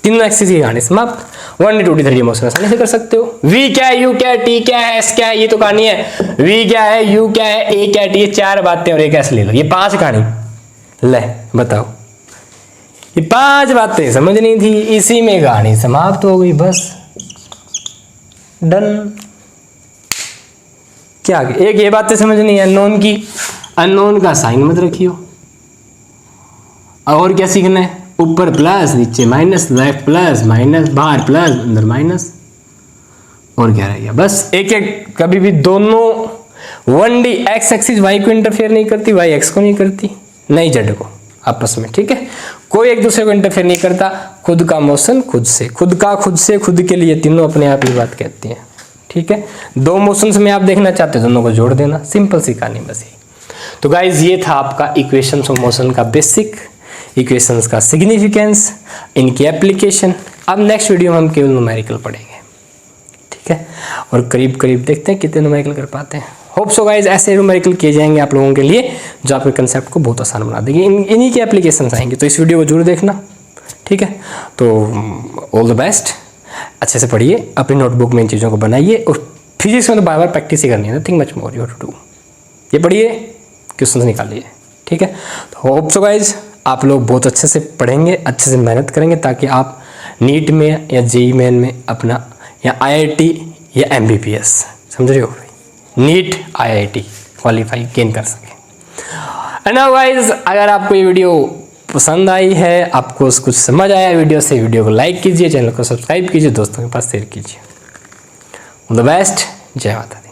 तीनों एक्सिस की कहानी समाप्त। 1D 2D 3D मोशन आसानी से कर सकते हो। V क्या है, U क्या है, T क्या है, S क्या है, ये तो कहानी है। V क्या है, U क्या है, A क्या है, T, ये चार बातें और एक ऐसे ले लो, ये 5 कहानी। ले बताओ, ये 5 बातें समझनी थी, इसी में कहानी समाप्त हो गई, बस डन। क्या एक ये बातें समझनी है अननोन की, अननोन का साइन मत रखियो, और क्या सीखना है, ऊपर प्लस नीचे माइनस, लेफ्ट प्लस माइनस, बाहर प्लस अंदर माइनस, और क्या रह गया, बस एक एक। कभी भी दोनों 1D एक्स एक्सिस वाई को इंटरफेयर नहीं करती, वाई एक्स को नहीं करती, नहीं जेड को, आपस में, ठीक है। कोई एक दूसरे को इंटरफेयर नहीं करता, खुद का मोशन खुद से, खुद का खुद से, खुद के लिए, तीनों अपने आप ही बात कहती हैं, ठीक है। दो मोशंस में आप देखना चाहते हो, दोनों को जोड़ देना, सिंपल सी कहानी बस यही। तो गाइज ये था आपका इक्वेशंस ऑफ मोशन का बेसिक, इक्वेशंस का सिग्निफिकेंस, इनकी एप्लीकेशन। अब नेक्स्ट वीडियो में हम केवल न्यूमेरिकल पढ़ेंगे, ठीक है, और करीब करीब देखते हैं कितने न्यूमेरिकल कर पाते हैं। होप सो गाइज ऐसे न्यूमेरिकल किए जाएंगे आप लोगों के लिए जो आपके कंसेप्ट को बहुत आसान बना देंगे, इन्हीं के एप्लीकेशंस आएंगे, तो इस वीडियो को जरूर देखना, ठीक है। तो ऑल द बेस्ट, अच्छे से पढ़िए, अपनी नोटबुक में इन चीज़ों को बनाइए, और फिजिक्स में तो बार बार प्रैक्टिस ही करनी है, nothing much more you to do. ये पढ़िए, क्वेश्चन निकालिए, ठीक है। तो होप सो गाइज आप लोग बहुत अच्छे से पढ़ेंगे, अच्छे से मेहनत करेंगे, ताकि आप नीट में या जेई मेन में अपना, या IIT या MBBS, समझ रहे हो, नीट IIT क्वालिफाई गेन कर सकें। एंड नाउ गाइज, अगर आपको ये वीडियो पसंद आई है, आपको कुछ समझ आया वीडियो से, वीडियो को लाइक कीजिए, चैनल को सब्सक्राइब कीजिए, दोस्तों के पास शेयर कीजिए। ऑल द बेस्ट, जय माता।